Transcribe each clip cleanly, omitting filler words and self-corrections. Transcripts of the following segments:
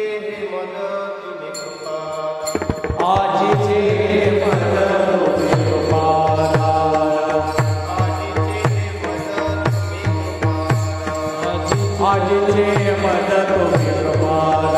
मदत तुम्ही कृपा आजीचे मदत तुम्ही कृपा आजीचे मदत तुम्ही कृपा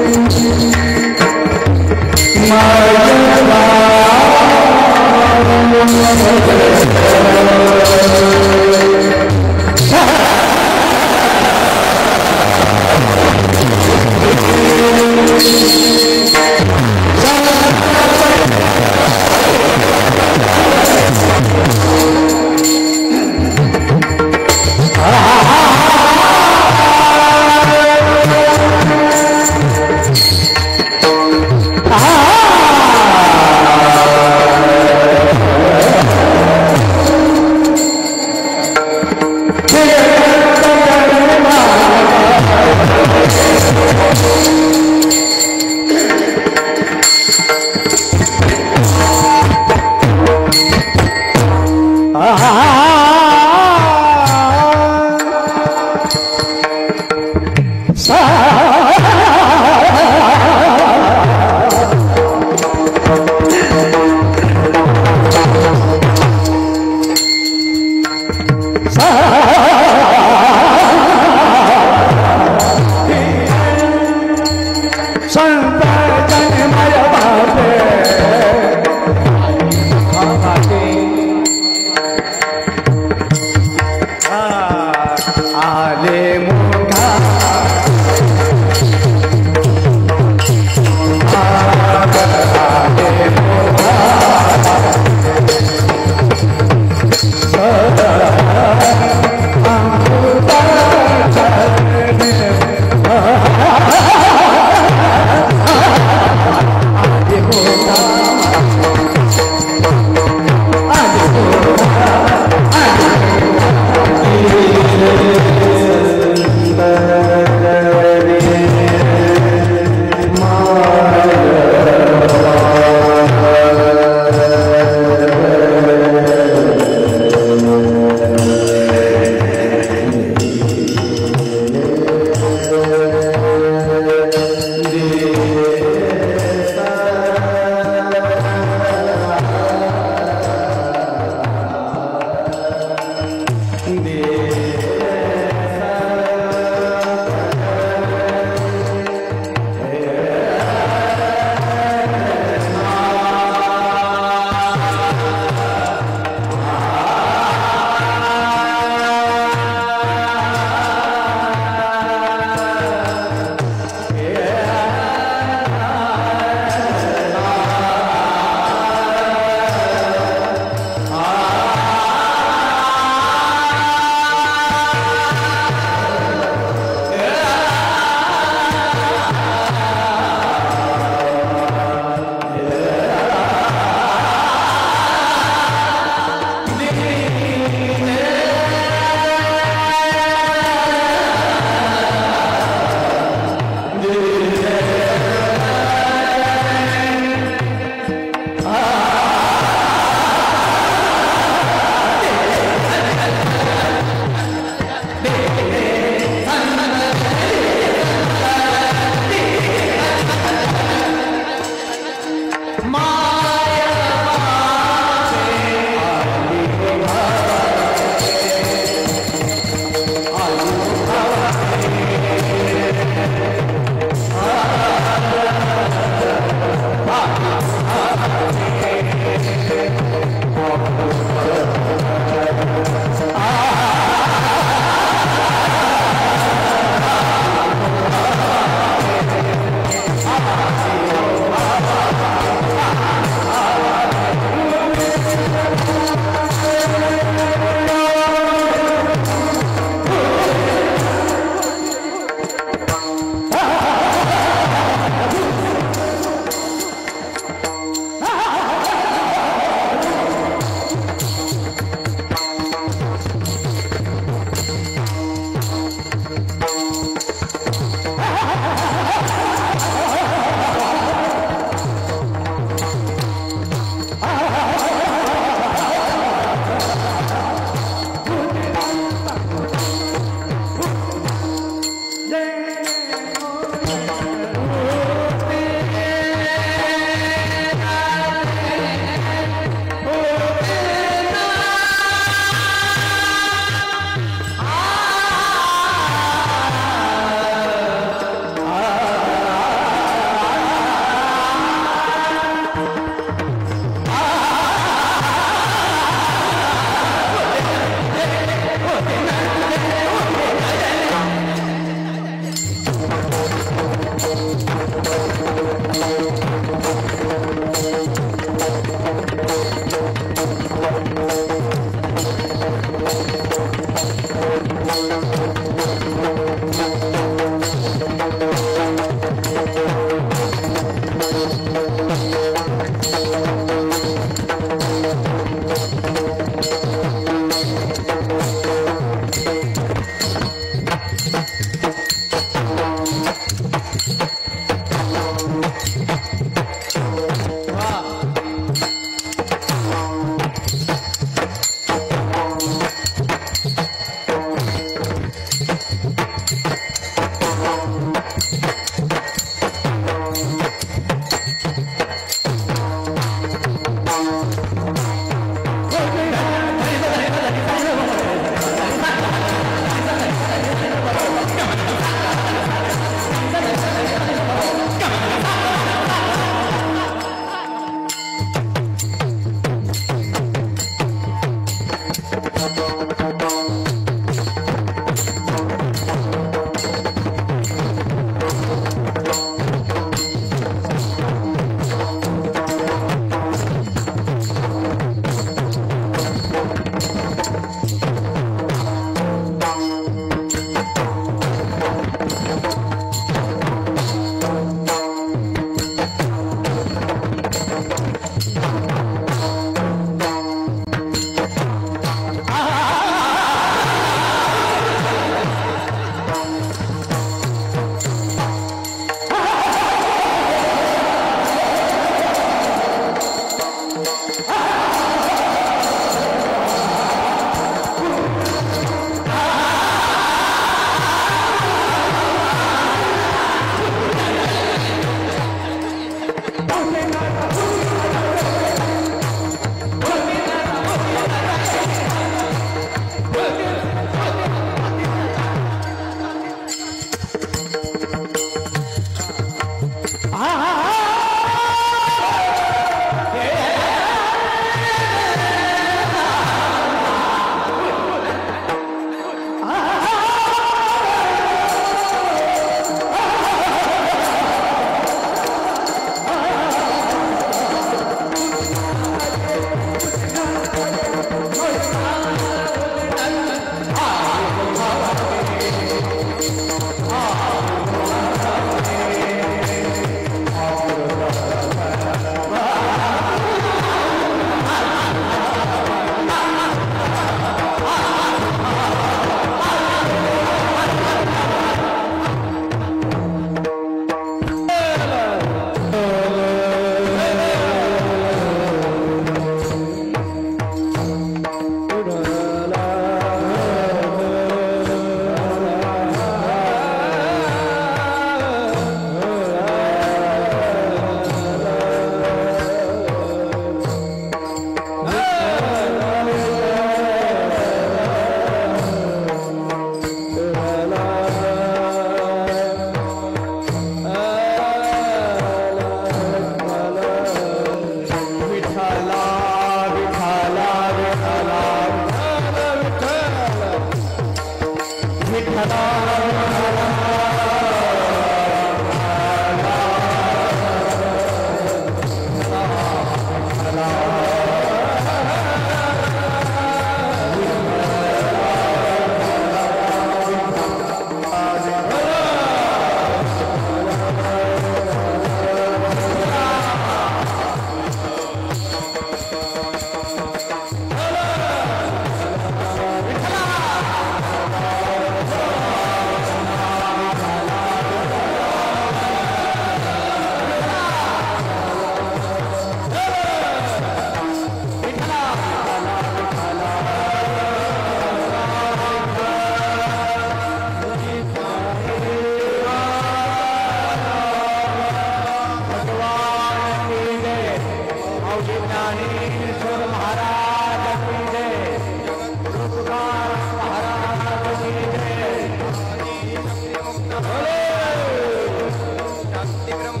शांती ब्रह्म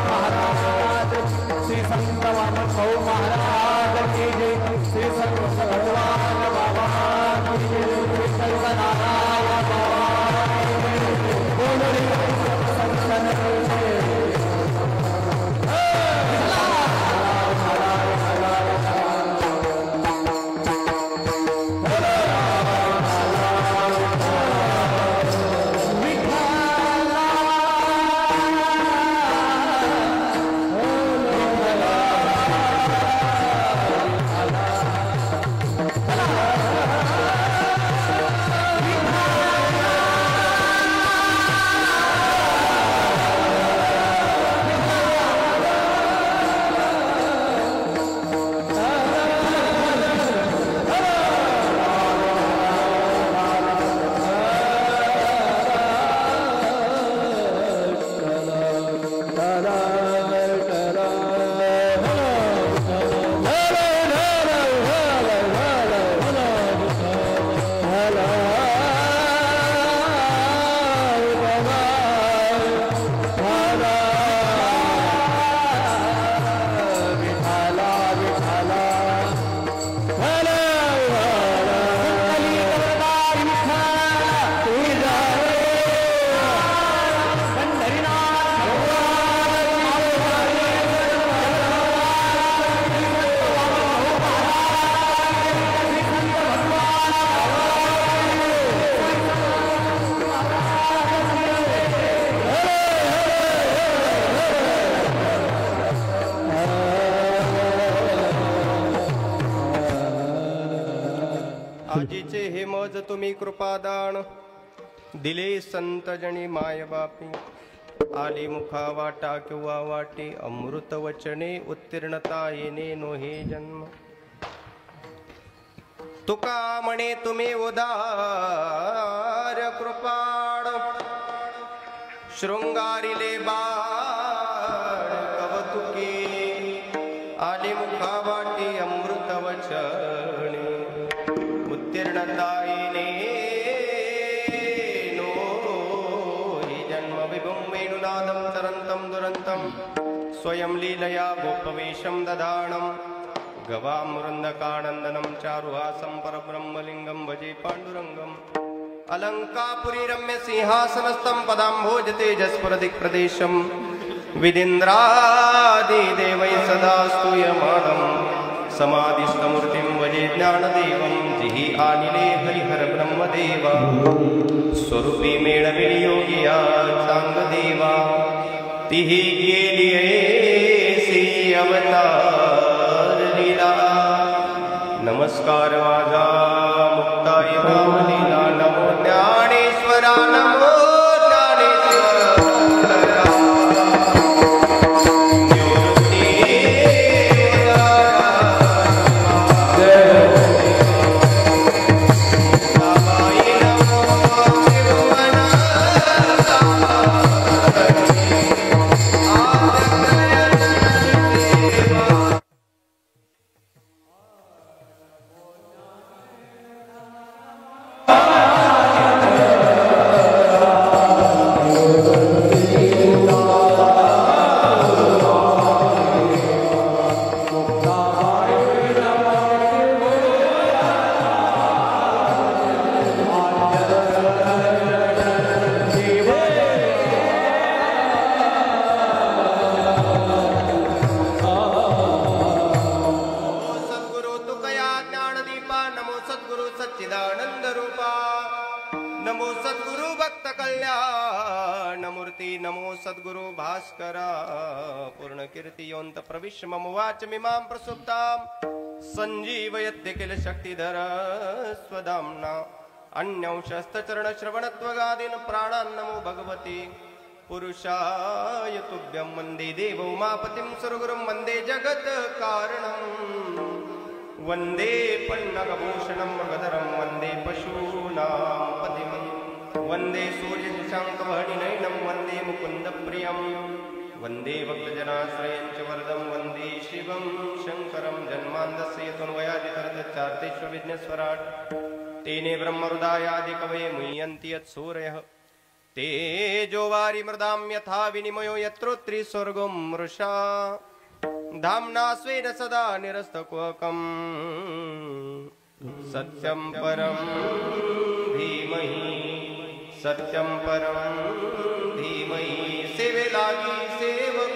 महाराज श्री संत वामनभाऊ महाराज की जय श्री संत भगवान बाबा की जय श्री संत नारायण बाबा की जय बोलो रे संतन की जय आजीचे हे मज तुम्ही कृपादान दिले संत जणी माय बापी आली मुखा वाटा किंवा वाटे अमृत वचने उत्तीर्णता येणे नो हे जन्म तुका म्हणे तुम्ही उदार कृपाळ शृंगारिले बाळ कवतुके आली मुखा वाटे अमृत वचने उत्तीर्णतायिने नो हि जन्म विभुं वेणुनादं तरन्तं दुरन्तं स्वयं लीलया गोपवेशं दधानं गवामृन्दकानन्दनं चारुहासं परब्रह्मलिङ्गं भजे पाण्डुरङ्गम् अलङ्कापुरी रम्य सिंहासनस्थं पदाम्भोज तेजस्फुरदिक्प्रदेशं विदिन्द्रादिदेवैः सदा स्तूयमानम् समाधिस्थमूर्तिं भजे ज्ञानदेवं जिहि आनिले हरिहर ब्रह्मदेवा स्वरूपी मेळविनियोगिया चांगदेवा तिहि गेलिये सी अवतार लीला नमस्कार माझा मुक्ताय भावलीला नमो ज्ञानेश्वरा नमो मिमां प्रसुप्तां संजीवयत्य किल शक्तिधर स्वदाम्ना अन्यंशस्तचरणश्रवणत्वगादीन् प्राणान् नमो भगवते पुरुषाय तुभ्यं वन्दे देव उमापतिं सुरगुरुं वन्दे जगत्कारणं वन्दे पन्नगभूषणं मृगधरं वन्दे पशूनां पतिं वन्दे सूर्यशशाङ्कवहनिनयनं वन्दे मुकुन्दप्रियं वन्दे भक्तजनाश्रयं च वरदं वन्दे शिवं शङ्करं जन्मान्दस्य यतोऽन्वयादितरतश्चार्तेष्वभिज्ञस्वराट् तेने ब्रह्महृदायादिकवये मुह्यन्ति यत्सूरयः तेजो वारि मृदां यथा विनिमयो यत्र त्रिस्वर्गो मृषा धाम्ना स्वेन सदा निरस्तकुहकम् सत्यं परं धीमहि सत्यं परं धीमहि सेवे लागी सेवक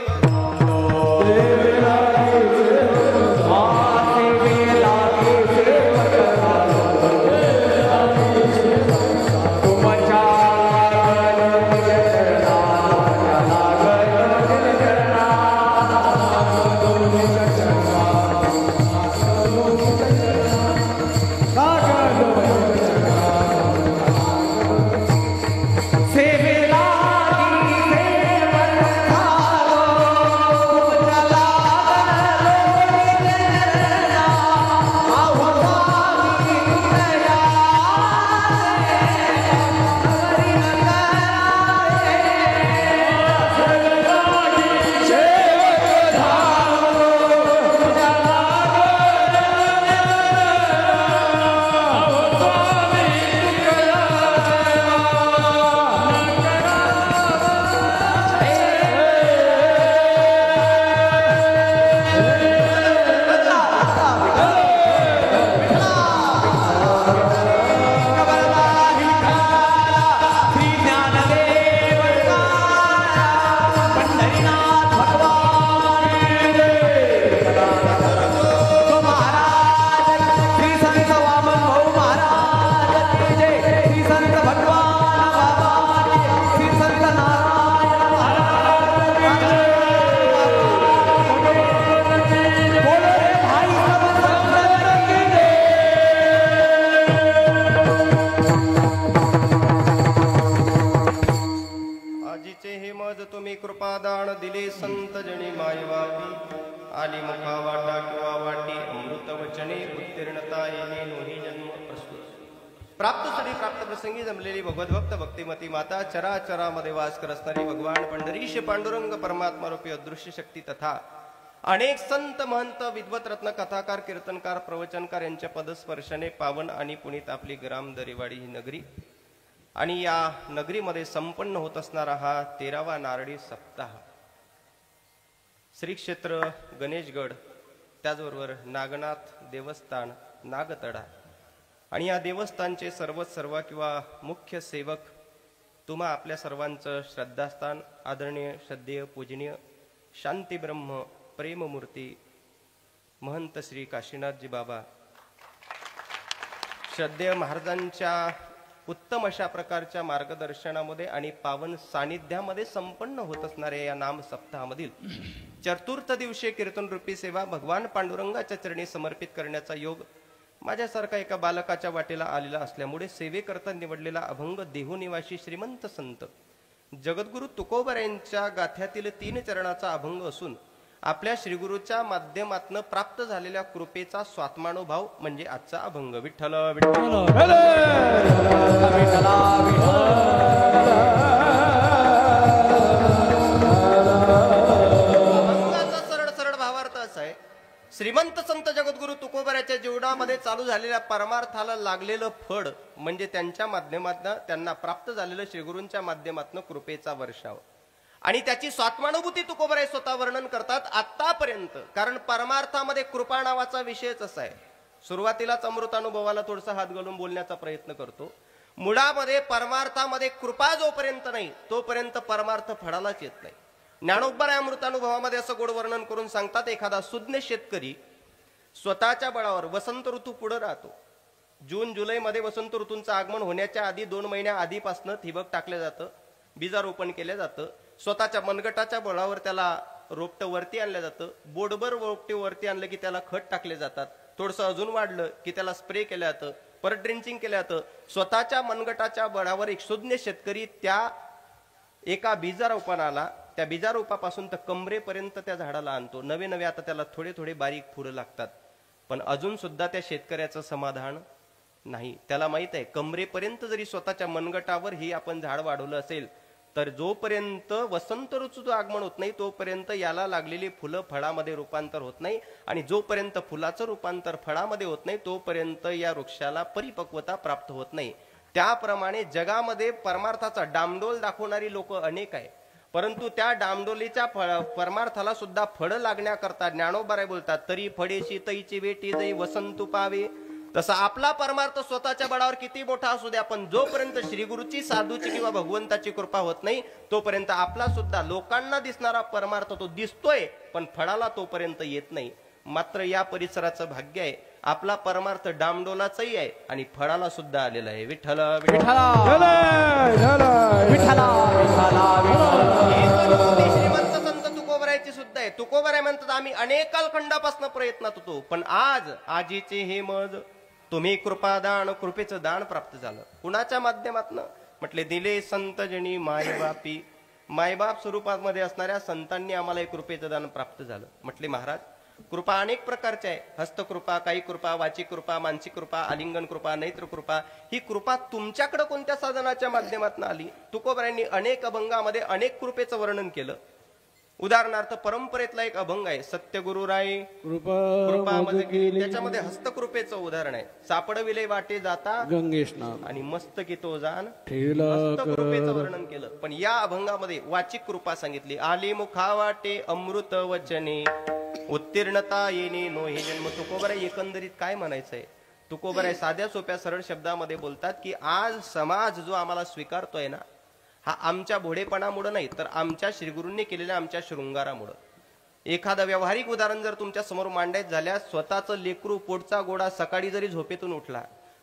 कृपादान दिले संत जणी मायवापी आली मुखा वाटा किंवा वाटी अमृत वचने उत्तीर्णता येणे नोही जन्म प्रस्तुत प्राप्त सडी प्राप्त प्रसंगी जमलेली भगवद्भक्त भक्तिमती माता चराचरामध्ये वास कर असणारी भगवान पंढरीश पांडुरंग परमात्मा रूपी अदृश्य शक्ती तथा अनेक संत महंत विद्वत रत्न कथाकार कीर्तनकार प्रवचनकार यांच्या पदस्पर्शाने पावन आणि पुनीत आपली ग्राम दरेवाडी ही नगरी आणि या नगरीमध्ये संपन्न होत असणारा हा 13वा नारळी सप्ताह श्री क्षेत्र गणेशगड त्याचबरोबर नागनाथ देवस्थान नागतडा आणि या देवस्थानचे सर्व किंवा मुख्य सेवक तुम्हा आपल्या सर्वांचं श्रद्धास्थान आदरणीय श्रद्धेय पूजनीय शांतीब्रह्म प्रेममूर्ती महंत श्री काशीनाथजी बाबा श्रद्धेय महाराजांच्या उत्तम अशा प्रकारच्या मार्गदर्शनामध्ये आणि पावन सानिध्यामध्ये संपन्न होत असणाऱ्या या नाम सप्ताहामधील चतुर्थ दिवशी कीर्तन रूपी सेवा भगवान पांडुरंगाच्या चरणी समर्पित करण्याचा योग माझ्यासारखा एका बालकाच्या वाटेला आलेला असल्यामुळे सेवेकरता निवडलेला अभंग देहूनिवासी श्रीमंत संत जगद्गुरु तुकोबर यांच्या गाथ्यातील 3 चरणाचा अभंग असून आपल्या श्रीगुरूच्या माध्यमातून प्राप्त झालेल्या कृपेचा स्वात्मानुभव म्हणजे आजचा अभंग विठ्ठल विठ्ठल अभंगाचा सरळ भावार्थ असा आहे श्रीमंत संत जगद्गुरु तुकोबराच्या जीवनामध्ये चालू झालेल्या परमार्थाला लागलेलं फळ म्हणजे त्यांच्या माध्यमातून त्यांना प्राप्त झालेलं श्रीगुरूंच्या माध्यमातून कृपेचा वर्षाव आणि त्याची स्वात्मानुभूती तुकोबराय स्वतः वर्णन करतात आतापर्यंत कारण परमार्थामध्ये कृपा नावाचा विषयच असा आहे सुरुवातीलाच अमृतानुभवाला थोडासा हात घालून बोलण्याचा प्रयत्न करतो मुळामध्ये परमार्थामध्ये कृपा जोपर्यंत नाही तोपर्यंत परमार्थ फळालाच येत नाही ज्ञानोबराय अमृतानुभवामध्ये असं गोड वर्णन करून सांगतात एखादा सुज्ञ शेतकरी स्वतःच्या बळावर वसंत ऋतू पुढे राहतो जून जुलै मध्ये वसंत ऋतूंचं आगमन होण्याच्या आधी 2 महिन्या आधीपासून ठिबक टाकलं जातं बीजारोपण केलं जातं स्वतःच्या मनगटाच्या बळावर त्याला रोपटं वरती आणलं जातं बोटभर रोपटे वरती आणलं की त्याला खत टाकले जातात थोडंसं अजून वाढलं की त्याला स्प्रे केलं जातं परत ड्रिंचिंग केलं जातं स्वतःच्या मनगटाच्या बळावर एक सुज्ञ शेतकरी त्या एका बीजारोपणाला त्या बीजारोपापासून तर कमरेपर्यंत त्या झाडाला आणतो नवे आता त्याला थोडे बारीक फुलं लागतात पण अजून सुद्धा त्या शेतकऱ्याचं समाधान नाही त्याला माहित आहे कमरेपर्यंत जरी स्वतःच्या मनगटावर ही आपण झाड वाढवलं असेल तर जोपर्यंत वसंत ऋतूचं आगमन होत नाही तोपर्यंत याला लागलेली फुलं फळामध्ये रूपांतर होत नाही आणि जोपर्यंत फुलाचं रूपांतर फळामध्ये होत नाही तोपर्यंत या वृक्षाला परिपक्वता प्राप्त होत नाही त्याप्रमाणे जगामध्ये परमार्थाचा डामडोल दाखवणारी लोक अनेक आहे, परंतु त्या डामडोलीच्या परमार्थाला सुद्धा फळ लागण्याकरता ज्ञानोबाराय बोलतात, तरी फळेशी तैची वेटी जै वसंतू पावे. तसा आपला परमार्थ स्वतःच्या बळावर किती मोठा असू द्या, पण जोपर्यंत श्रीगुरूची, साधूची किंवा भगवंताची कृपा होत नाही तोपर्यंत आपला सुद्धा लोकांना दिसणारा परमार्थ तो दिसतोय, पण फळाला तोपर्यंत येत नाही. मात्र या परिसराचं भाग्य आहे, आपला परमार्थ डामडोलाचाही आहे आणि फळाला सुद्धा आलेला आहे. विठ्ठल श्रीमंत संत तुकोबरायची सुद्धा आहे. तुकोबराय म्हणतात आम्ही अनेक कालखंडापासून प्रयत्नात होतो, पण आजीचे हे मज तुम्ही कृपादान, कृपेचं दान प्राप्त झालं. कुणाच्या माध्यमातून म्हटले, दिले संत जनी मायबापी. मायबाप स्वरूपामध्ये असणाऱ्या संतांनी आम्हाला हे कृपेचं दान प्राप्त झालं. म्हटले महाराज, कृपा अनेक प्रकारच्या आहे. हस्तकृपा, काही कृपा, वाचिक कृपा, मानसिक कृपा, आलिंगन कृपा, नेत्र कृपा. ही कृपा तुमच्याकडे कोणत्या साधनाच्या माध्यमातून आली? तुकोबरायांनी अनेक अभंगामध्ये अनेक कृपेचं वर्णन केलं. उदाहरणार्थ परंपरेतला एक अभंग आहे, सत्यगुरुराय कृपामध्ये गेली, त्याच्यामध्ये हस्तकृपेचं उदाहरण आहे. सापडविले वाटे जाता गंगेशनाथ आणि मस्तकी तो जाण हस्तकृपेचं वर्णन केलं. पण या अभंगामध्ये वाचिक कृपा सांगितली. आली मुखा वाटे अमृत वचने उत्तीर्णता येणे नो हे जन्म. तुकोबराय एकंदरीत काय म्हणायचंय? तुकोबराय साध्या सोप्या सरळ शब्दामध्ये बोलतात की आज समाज जो आम्हाला स्वीकारतोय ना, हा आमच्या भोडेपणामुळे नाही, तर आमच्या श्रीगुरूंनी केलेल्या आमच्या शृंगारामुळे. एखादं व्यावहारिक उदाहरण जर तुमच्या समोर मांडायचं झाल्यास, स्वतःचं लेकरू पोटचा गोडा सकाळी जरी झोपेतून उठला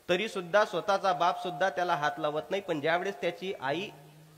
तरी सुद्धा स्वतःचा बाप सुद्धा त्याला हात लावत नाही, पण ज्यावेळेस त्याची आई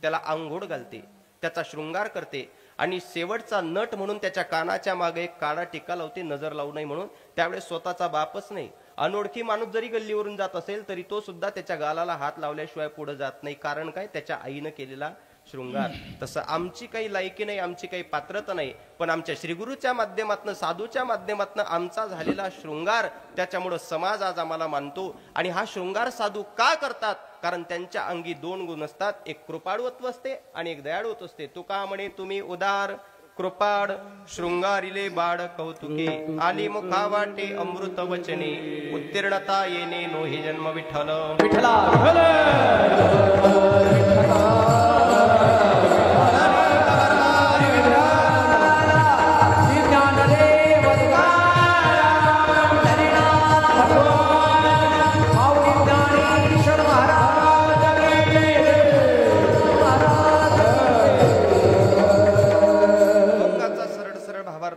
त्याला अंघोळ घालते, त्याचा शृंगार करते आणि शेवटचा नट म्हणून त्याच्या कानाच्या मागे एक काळा टिक्का लावते, नजर लावू नये म्हणून, त्यावेळेस स्वतःचा बापच नाही, अनोळखी माणूस जरी गल्लीवरून जात असेल तरी तो सुद्धा त्याच्या गालाला हात लावल्याशिवाय पुढे जात नाही. कारण काय? त्याच्या आईनं केलेला शृंगार. तसं आमची काही लायकी नाही, आमची काही पात्रता नाही, पण आमच्या श्रीगुरूच्या माध्यमातून, साधूच्या माध्यमातून आमचा झालेला शृंगार, त्याच्यामुळं समाज आज आम्हाला मानतो. आणि हा शृंगार साधू का करतात? कारण त्यांच्या अंगी दोन गुण असतात, एक कृपाळुत्व असते आणि एक दयाळुत्व असते. तुका म्हणे तुम्ही उदार कृपाड शृंगारिले बाड कौतुके, आली मुखा वाटे अमृत वचने उत्तीर्णता येणे नो हे जन्म. विठ्ठल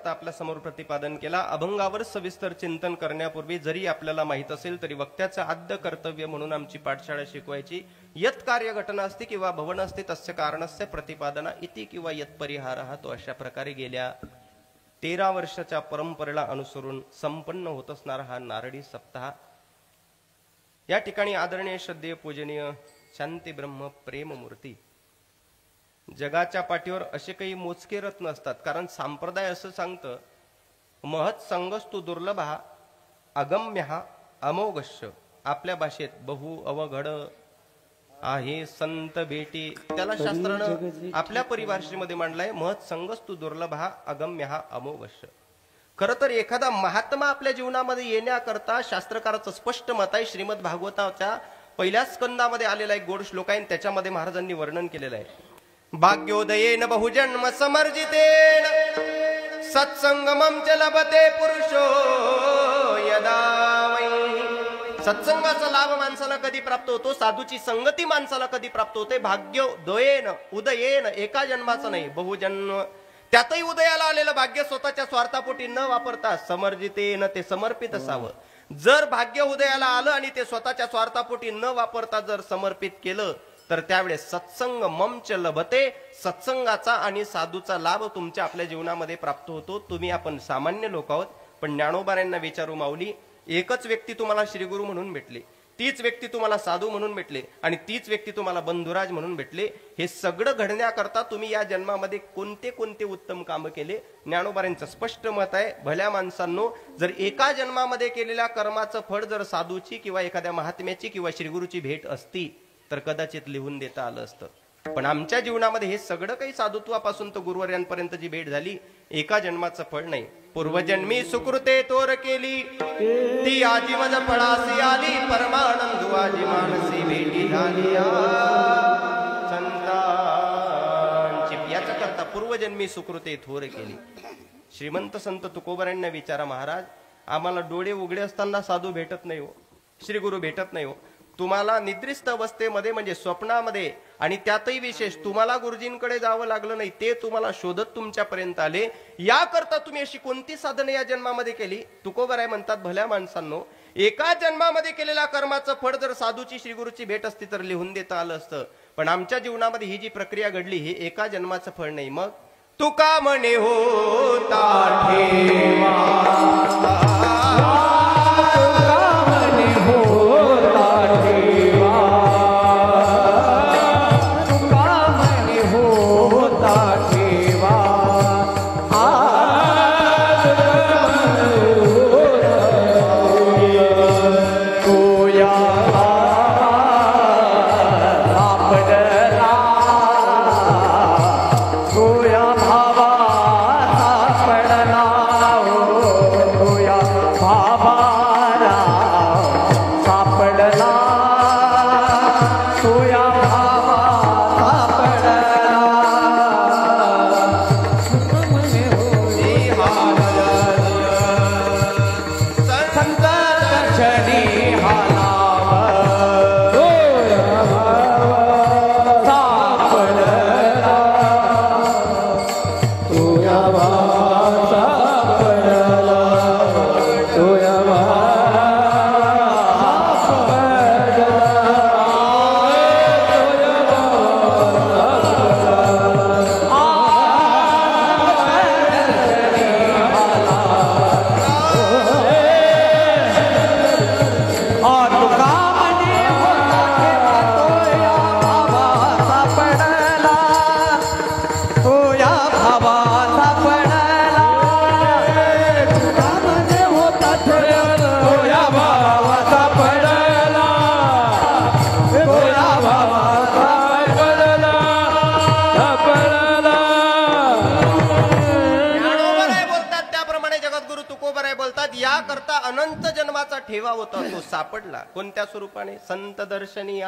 आपल्या समोर प्रतिपादन केला. अभंगावर सविस्तर चिंतन करण्यापूर्वी जरी आपल्याला माहित असेल तरी वक्त्याचं आद्य कर्तव्य म्हणून आमची पाठशाळा शिकवायची. यत कार्य घटना असते किंवा भवन असते तस्य कारणस्य प्रतिपादना इति किंवा यत परिहारः, तो अशा प्रकारे गेल्या 13 वर्षाच्या परंपरेला अनुसरून संपन्न होत असणारा हा नारळी सप्ताह. या ठिकाणी आदरणीय श्रद्धेय पूजनीय शांती ब्रह्म प्रेममूर्ती, जगाच्या पाठीवर असे काही मोजके रत्न असतात. कारण संप्रदाय असं सांगतं, महत् संगस्तु दुर्लभः अगम्यः अमोघश्य. आपल्या भाषेत बहु अवघड आहे संत भेटी, त्याला शास्त्रानं आपल्या परिभाषेमध्ये मांडलाय महत् संगस्तु दुर्लभः अगम्यः अमोघश्य. खरं तर एखादा महात्मा आपल्या जीवनामध्ये येण्याकरता शास्त्रकाराचं स्पष्ट मत आहे. श्रीमद भागवताच्या पहिल्या स्कंदामध्ये आलेला एक गोड श्लोक आहे, त्याच्यामध्ये महाराजांनी वर्णन केलेलं आहे. भाग्योदयेन बहुजन्म समर्जितेन सत्संगमं च लभते पुरुषो यदा वै. सत्संगाचा लाभ माणसाला कधी प्राप्त होतो? साधूची संगती माणसाला कधी प्राप्त होते? भाग्योदयेन, उदयेन, एका जन्माचं नाही, बहुजन्म. त्यातही उदयाला आलेलं भाग्य स्वतःच्या स्वार्थापोटी न वापरता समर्जितेन, ते समर्पित असावं. जर भाग्य उदयाला आलं आणि ते स्वतःच्या स्वार्थापोटी न वापरता जर समर्पित केलं तर त्यावेळेस सत्संग ममच लभते, सत्संगाचा आणि साधूचा लाभ तुमच्या आपल्या जीवनामध्ये प्राप्त होतो. तुम्ही आपण सामान्य लोक आहोत, पण ज्ञानोबारायांना विचारू माऊली, एकच व्यक्ती तुम्हाला श्रीगुरू म्हणून भेटले, तीच व्यक्ती तुम्हाला साधू म्हणून भेटले आणि तीच व्यक्ती तुम्हाला बंधुराज म्हणून भेटले. हे सगळं घडण्याकरता तुम्ही या जन्मामध्ये कोणते कोणते उत्तम कामं केले? ज्ञानोबारायांचं स्पष्ट मत आहे, भल्या माणसांनो, जर एका जन्मामध्ये केलेल्या कर्माचं फळ जर साधूची किंवा एखाद्या महात्म्याची किंवा श्रीगुरूची भेट असती तर कदाचित लिहून देता आलं असतं. पण आमच्या जीवनामध्ये हे सगळं काही साधुत्वापासून तर गुरुवर्यांपर्यंत जी भेट झाली एका जन्माचं फळ नाही. पूर्वजन्मी सुकृते तोर केली ती आजीवन फळासी आली परमानंद आजी मानसी भेटी झाली संतांची. याच्या करता पूर्वजन्मी सुकृते थोर केली. श्रीमंत संत तुकोबरांना विचारा, महाराज आम्हाला डोळे उघडे असताना साधू भेटत नाही हो, श्री गुरु भेटत नाही हो. तुम्हाला निद्रिस्त अवस्थेमध्ये म्हणजे स्वप्नामध्ये आणि त्यातही विशेष तुम्हाला गुरुजींकडे जावं लागलं नाही, ते तुम्हाला शोधत तुमच्यापर्यंत आले. याकरता तुम्ही अशी कोणती साधने या जन्मामध्ये केली? तुकोबराय म्हणतात, भल्या माणसांनो, एका जन्मामध्ये केलेल्या कर्माचं फळ जर साधूची श्रीगुरूची भेट असती तर लिहून देता आलं असतं. पण आमच्या जीवनामध्ये ही जी प्रक्रिया घडली हे एका जन्माचं फळ नाही. मग तुका म्हणे होता ठेवा, ठेवा होता तो सापडला. कोणत्या स्वरूपाने? संत दर्शनी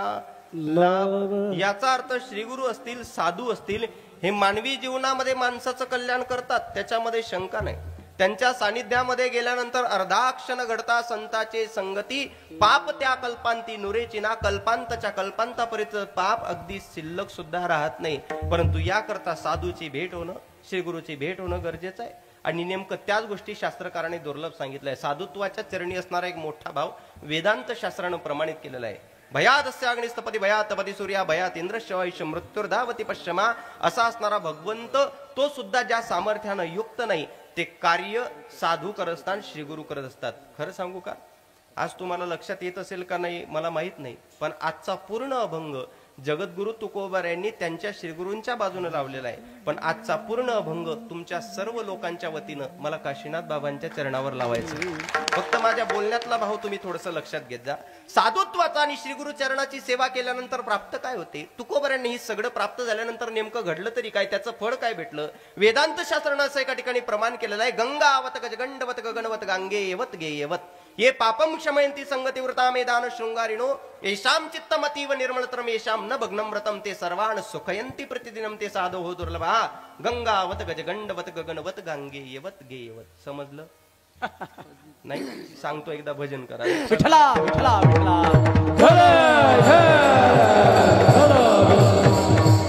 याचा अर्थ श्रीगुरु असतील, साधू असतील, हे मानवी जीवनामध्ये माणसाचं कल्याण करतात, त्याच्यामध्ये शंका नाही. त्यांच्या सानिध्यामध्ये गेल्यानंतर अर्धाक्षण घडता संताचे संगती, पाप त्या कल्पांती नुरेची ना, कल्पांतच्या कल्पांतापर्यंत पाप अगदी शिल्लक सुद्धा राहत नाही. परंतु याकरता साधूची भेट होणं, श्रीगुरूची भेट होणं गरजेचं आहे. आणि नेमकं त्याच गोष्टी शास्त्रकाराने दुर्लभ सांगितलंय. साधुत्वाच्या चरणी असणारा एक मोठा भाव वेदांत शास्त्रानं प्रमाणित केलेला आहे. भयादस्य अग्निस्तपती भयातपती सूर्या भयात इंद्रश्चवायुष मृत्युर्धावती पश्चिमा, असा असणारा भगवंत तो सुद्धा ज्या सामर्थ्यानं युक्त नाही, ते कार्य साधू करत असतात, श्रीगुरु करत असतात. खरं सांगू का, आज तुम्हाला लक्षात येत असेल का नाही मला माहित नाही, पण आजचा पूर्ण अभंग जगद्गुरु तुकोबार यांनी त्यांच्या श्रीगुरूंच्या बाजूने लावलेला आहे. पण आजचा पूर्ण अभंग तुमच्या सर्व लोकांच्या वतीनं मला काशीनाथ बाबांच्या चरणावर लावायचं. फक्त माझ्या बोलण्यातला भाव तुम्ही थोडस लक्षात घेत जा. साधुत्वाचा आणि श्रीगुरु चरणाची सेवा केल्यानंतर प्राप्त काय होते? तुकोबार यांनी हे सगळं प्राप्त झाल्यानंतर नेमकं घडलं तरी काय, त्याचं फळ काय भेटलं? वेदांत शास्त्रानं असं एका ठिकाणी प्रमाण केलेलं आहे. गंगावत गजगंडवत गगनवत गांगे यवत गेयवत ये पापम क्षमयंती संगती वृता मेदान शृंगारिणो येषाम चित्तमतीव निर्मलतरम येषाम न भग्नम व्रतम ते सर्वान सुखयंती प्रतिदिनम ते साधो हो दुर्लभा गंगावत गजगंडवत गगनवत गांगे यवत गेयवत. समजलं नाही? सांगतो एकदा, भजन करा. विठला विठला विठला.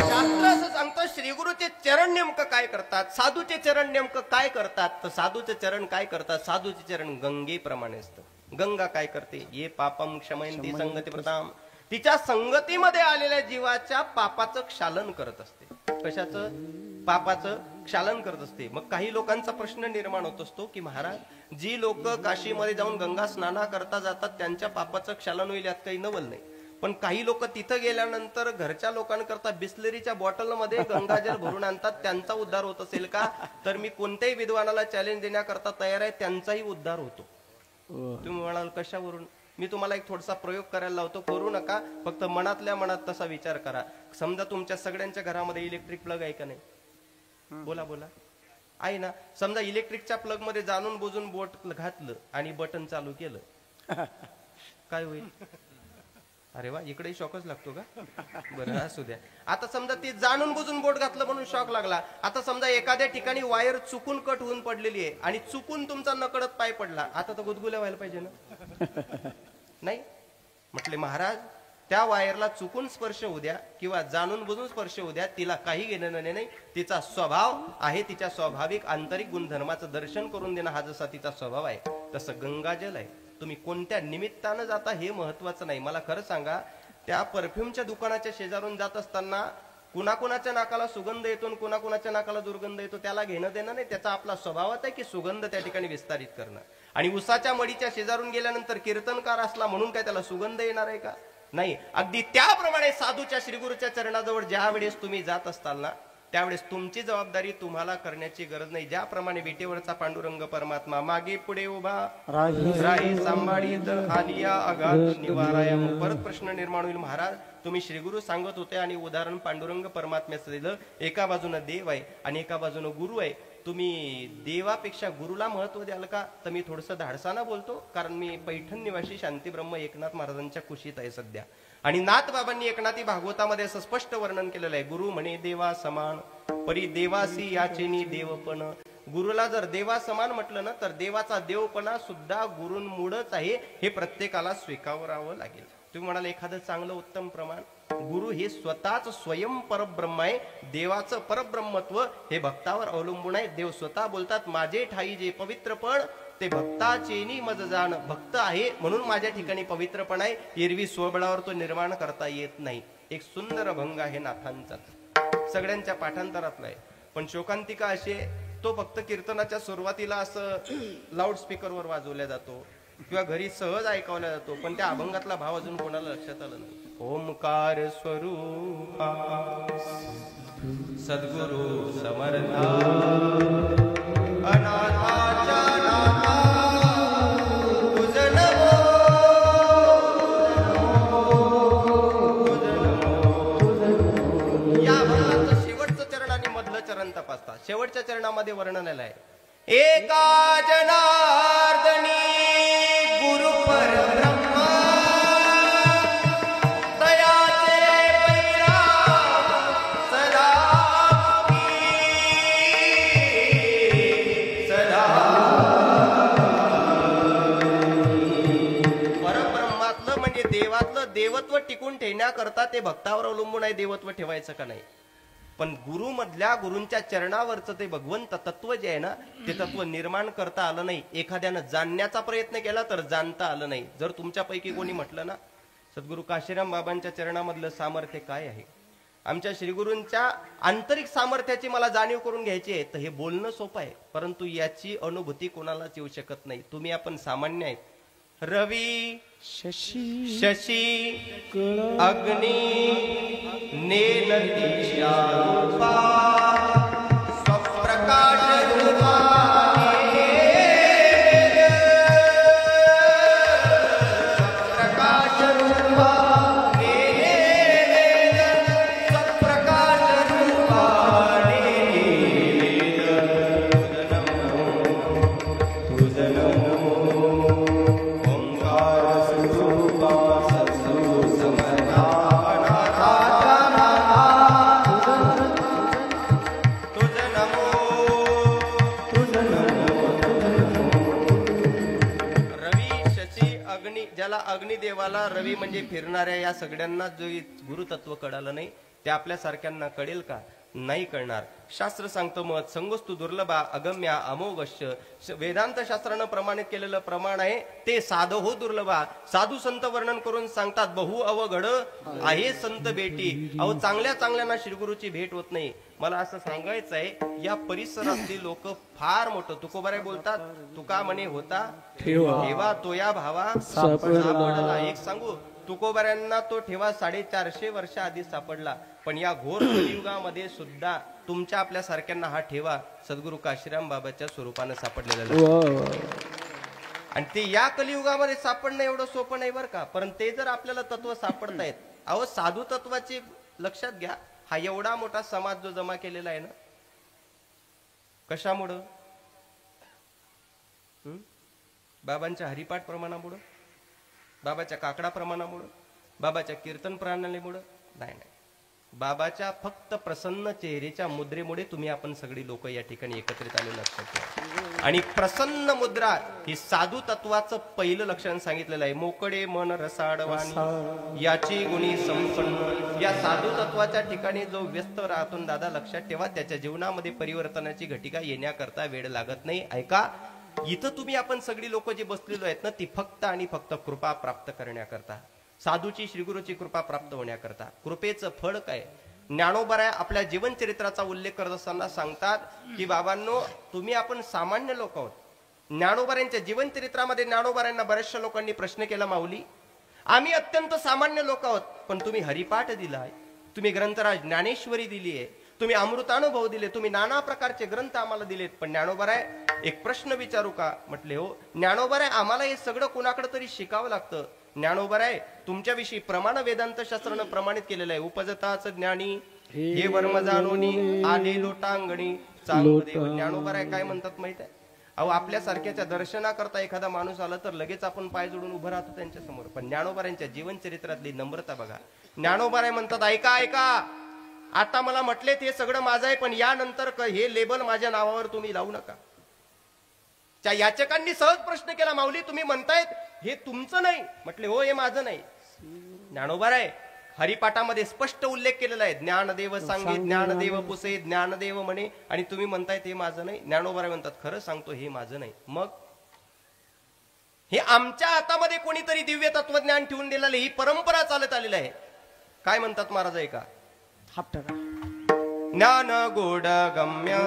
शास्त्र असं सांगतं श्रीगुरूचे चरण नेमकं काय करतात, साधूचे चरण नेमकं काय करतात. तर साधूचे चरण काय करतात? साधूचे चरण गंगेप्रमाणे असतं. गंगा काय करते? ये पापम क्षमयंती संगती प्रताम, तिच्या संगतीमध्ये आलेल्या जीवाच्या पापाचं क्षालन करत असते. कशाचं? पापाचं क्षालन करत असते. मग काही लोकांचा प्रश्न निर्माण होत असतो की महाराज, जी लोक काशीमध्ये जाऊन गंगा स्नाना करता जातात त्यांच्या पापाचं क्षालन होईल यात काही नवल नाही. पण काही लोक तिथं गेल्यानंतर घरच्या लोकांकरता बिस्लरीच्या बॉटलमध्ये गंगाजल भरून आणतात, त्यांचा उद्धार होत असेल का? तर मी कोणत्याही विद्वानाला चॅलेंज देण्याकरता तयार आहे, त्यांचाही उद्धार होतो. तुम्ही म्हणाल कशावरून? मी तुम्हाला एक थोडासा प्रयोग करायला लावतो, करू नका, फक्त मनातल्या मनात तसा विचार करा. समजा तुमच्या सगळ्यांच्या घरामध्ये इलेक्ट्रिक प्लग आहे का नाही? बोला बोला, आहे ना. समजा इलेक्ट्रिकच्या प्लग मध्ये जाणून बुजून बोट घातलं आणि बटन चालू केलं, काय होईल? अरे वा, इकडे शॉकच लागतो का? बरं, असू द्या. आता समजा ती जाणून बुजून बोट घातलं म्हणून शॉक लागला. आता समजा एखाद्या ठिकाणी वायर चुकून कट होऊन पडलेली आहे आणि चुकून तुमचा नकळत पाय पडला, आता तर गुदगुल्या व्हायला पाहिजे ना? नाही. म्हटले महाराज, त्या वायरला चुकून स्पर्श होऊ द्या किंवा जाणून बुजून स्पर्श होऊ द्या, तिला काही घेणं नाही. तिचा स्वभाव आहे, तिच्या स्वाभाविक आंतरिक गुणधर्माचं दर्शन करून देणं हा जसा तिचा स्वभाव आहे, तसं गंगाजल आहे. तुम्ही कोणत्या निमित्तानं जाता हे महत्वाचं नाही. मला खरं सांगा, त्या परफ्यूमच्या दुकानाच्या शेजारून जात असताना कुणाकुणाच्या नाकाला सुगंध येतो आणि कुणाकुणाच्या नाकाला दुर्गंध येतो, त्याला घेणं देणं नाही. त्याचा आपला स्वभावच आहे की सुगंध त्या ठिकाणी विस्तारित करणं. आणि उसाच्या मडीच्या शेजारून गेल्यानंतर कीर्तनकार असला म्हणून काय त्याला सुगंध येणार आहे का? नाही. अगदी त्याप्रमाणे साधूच्या श्रीगुरूच्या चरणाजवळ ज्या वेळेस तुम्ही जात असताल ना, त्यावेळेस तुमची जबाबदारी तुम्हाला करण्याची गरज नाही. ज्याप्रमाणे विटेवरचा पांडुरंग परमात्मा मागे पुढे उभा राही सांभाळीत आलिया अगाध निवाराया. परत प्रश्न निर्माण होईल, महाराज तुम्ही श्रीगुरु सांगत होते आणि उदाहरण पांडुरंग परमात्म्याचं दिलं. एका बाजूनं देव आहे आणि एका बाजूनं गुरु आहे. तुम्ही देवापेक्षा गुरुला महत्व द्याल का? तर मी थोडंसं धाडसाना बोलतो, कारण मी पैठण निवासी शांतीब्रह्म एकनाथ महाराजांच्या कुशीत आहे सध्या. आणि नाथ बाबांनी एकनाथी भागवतामध्ये असं स्पष्ट वर्णन केलेलं आहे, गुरु म्हणे देवा समान परी देवासी याचेनी देवपण. गुरुला जर देवा समान म्हटलं ना, तर देवाचा देवपणा सुद्धा गुरूंमुळेच आहे, हे प्रत्येकाला स्वीकारावं लागेल. तुम्ही म्हणाल एखादं चांगलं उत्तम प्रमाण, गुरु हे स्वतःच स्वयं परब्रह्म आहे. देवाचं परब्रह्मत्व हे भक्तावर अवलंबून आहे. देव स्वतः बोलतात, माझे ठाई जे पवित्रपण ते भक्ताचेनी मज जाण. भक्त आहे म्हणून माझ्या ठिकाणी पवित्रपण आहे. एरवी स्वबळावर तो निर्माण करता येत नाही. एक सुंदर अभंग आहे नाथांचा, सगळ्यांच्या पाठांतरातला आहे, पण शोकांतिका अशी आहे, तो फक्त कीर्तनाच्या सुरुवातीला असं लाऊडस्पीकरवर वाजवला जातो किंवा घरी सहज ऐकवला जातो, पण त्या अभंगातला भाव अजून कोणाला लक्षात आला नाही. ओमकार स्वरूपा सद्गुरु समर्था अनाथाच्या नाथा तुझ नमो, या अभंगाचं शेवटचं चरण आणि मधलं चरण तपासता. शेवटच्या चरणामध्ये वर्णन आहे, एका जनार्दनी गुरु परब्रह्म दयाचे पैरा सदा सदा. परब्रह्मातलं म्हणजे देवातलं देवत्व टिकून ठेवण्याकरता ते भक्तावर अवलंबून आहे, देवत्व ठेवायचं का नाही. पण गुरु मधल्या गुरूंच्या चरणावरचं ते भगवंत तत्व जे आहे ना, ते तत्व निर्माण करता आलं नाही. एखाद्यानं जाणण्याचा प्रयत्न केला तर जाणता आलं नाही. जर तुमच्यापैकी कोणी म्हटलं ना, सद्गुरु काशीराम बाबांच्या चरणामधलं सामर्थ्य काय आहे, आमच्या श्रीगुरूंच्या आंतरिक सामर्थ्याची मला जाणीव करून घ्यायची आहे, तर हे बोलणं सोपं आहे, परंतु याची अनुभूती कोणालाच येऊ शकत नाही. तुम्ही आपण सामान्य आहेत. रवी शशी अग्नि नेल ईशारूपा स्वप्रकाश रूपा स्वप्रकाश रूपा स्वप्रकाश रूपा तुझ नमो ज्याला अग्निदेवाला रवी म्हणजे फिरणाऱ्या या सगळ्यांना जो गुरुतत्व कळालं नाही, ते आपल्या सारख्यांना कळेल का? नाही कळणार. शास्त्र सांगतो मत संगोस्तु दुर्लभा अगम्या अमोघश्य. वेदांत शास्त्रानं प्रमाणित केलेलं प्रमाण आहे ते साधो हो दुर्लभा. साधू संत वर्णन करून सांगतात बहु अवघड आहे संत भेटी. अहो चांगल्या चांगल्यांना श्रीगुरूची भेट होत नाही. मला असं सांगायचं आहे, या परिसरातली लोक फार मोठं तुकोबारे बोलतात, तुका म्हणे होता ठेवा तो या भावा सापडला. एक सांगू, तुकोबाऱ्यांना तो ठेवा 450 वर्ष आधी सापडला, पण या घोर कलियुगामध्ये सुद्धा तुमच्या आपल्या सारख्यांना हा ठेवा सद्गुरु काशीराम बाबाच्या स्वरूपाने सापडलेला. आणि ते या कलियुगामध्ये सापडणं एवढं सोपं नाही बरं का. परंतु ते जर आपल्याला तत्व सापडतायत, अहो साधू तत्वाची लक्षात घ्या, हा एवढा मोठा समाज जो जमा केलेला आहे ना, कशामुळं? बाबांच्या हरिपाठ प्रमाणामुळं, बाबाच्या काकडा प्रमाणामुळं, बाबाच्या कीर्तन प्रणालीमुळं नाही. बाबाच्या फक्त प्रसन्न चेहऱ्याच्या मुद्रेमुळे तुम्ही आपण सगळी लोक या ठिकाणी एकत्रित आले, लक्षात ठेवा. आणि प्रसन्न मुद्रा ही साधू तत्वाचं पहिलं लक्षण सांगितलेलं आहे. मोकळे मन रसाडवाणी याची गुणी संपन्न. या साधू तत्वाच्या ठिकाणी जो व्यस्त राहतो दादा, लक्षात ठेवा, त्याच्या जीवनामध्ये परिवर्तनाची घटिका येण्याकरता वेळ लागत नाही. ऐका, इथं तुम्ही आपण सगळी लोक जे बसलेलो आहेत ना, ती फक्त आणि फक्त कृपा प्राप्त करण्याकरता, साधूची श्रीगुरूची कृपा प्राप्त होण्याकरता. कृपेचं फळ काय? ज्ञानोबा आपल्या जीवनचरित्राचा उल्लेख करत असताना सांगतात की बाबांनो, तुम्ही आपण सामान्य लोक आहोत. ज्ञानोबाऱ्यांच्या जीवनचरित्रामध्ये ज्ञानोबाऱ्यांना बऱ्याचशा लोकांनी प्रश्न केला, माऊली आम्ही अत्यंत सामान्य लोक आहोत, पण तुम्ही हरिपाठ दिलाय, तुम्ही ग्रंथराज ज्ञानेश्वरी दिली आहे, तुम्ही अमृतानुभव दिले, तुम्ही नाना प्रकारचे ग्रंथ आम्हाला दिलेत, पण ज्ञानोबाराय एक प्रश्न विचारू का? म्हटले हो. ज्ञानोबाराय आम्हाला हे सगळं कुणाकडे तरी शिकावं लागतं. ज्ञानोबाराय तुमच्याविषयी प्रमाण वेदांत शास्त्रानं प्रमाणित केलेलं आहे. उपजताच ज्ञानी हे वर्म जाणोनी आले लोटांगणी चांगले. ज्ञानोबाराय काय म्हणतात माहित आहे? अहो आपल्यासारख्याच्या दर्शनाकरता एखादा माणूस आला तर लगेच आपण पाय जोडून उभं राहतो त्यांच्या समोर, पण ज्ञानोबारांच्या जीवनचरित्रातली नम्रता बघा. ज्ञानोबाराय म्हणतात, ऐका ऐका, आता मला म्हटले ते सगळं माझं आहे, पण यानंतर हे लेबल माझ्या नावावर तुम्ही लावू नका. त्या याचकांनी सहज प्रश्न केला, माऊली तुम्ही म्हणतायत हे तुमचं नाही? म्हटले हो, हे माझं नाही. ज्ञानोबाराय हरिपाठामध्ये स्पष्ट उल्लेख केलेला आहे, ज्ञानदेव सांगे ज्ञानदेव पुसे ज्ञानदेव म्हणे, आणि तुम्ही म्हणतायत हे माझं नाही. ज्ञानोबाराय म्हणतात, खरं सांगतो हे माझं नाही. मग हे आमच्या हातामध्ये कोणीतरी दिव्य तत्वज्ञान ठेवून दिलेलं, ही परंपरा चालत आलेली आहे. काय म्हणतात महाराज ऐका, ज्ञान गोड गम्य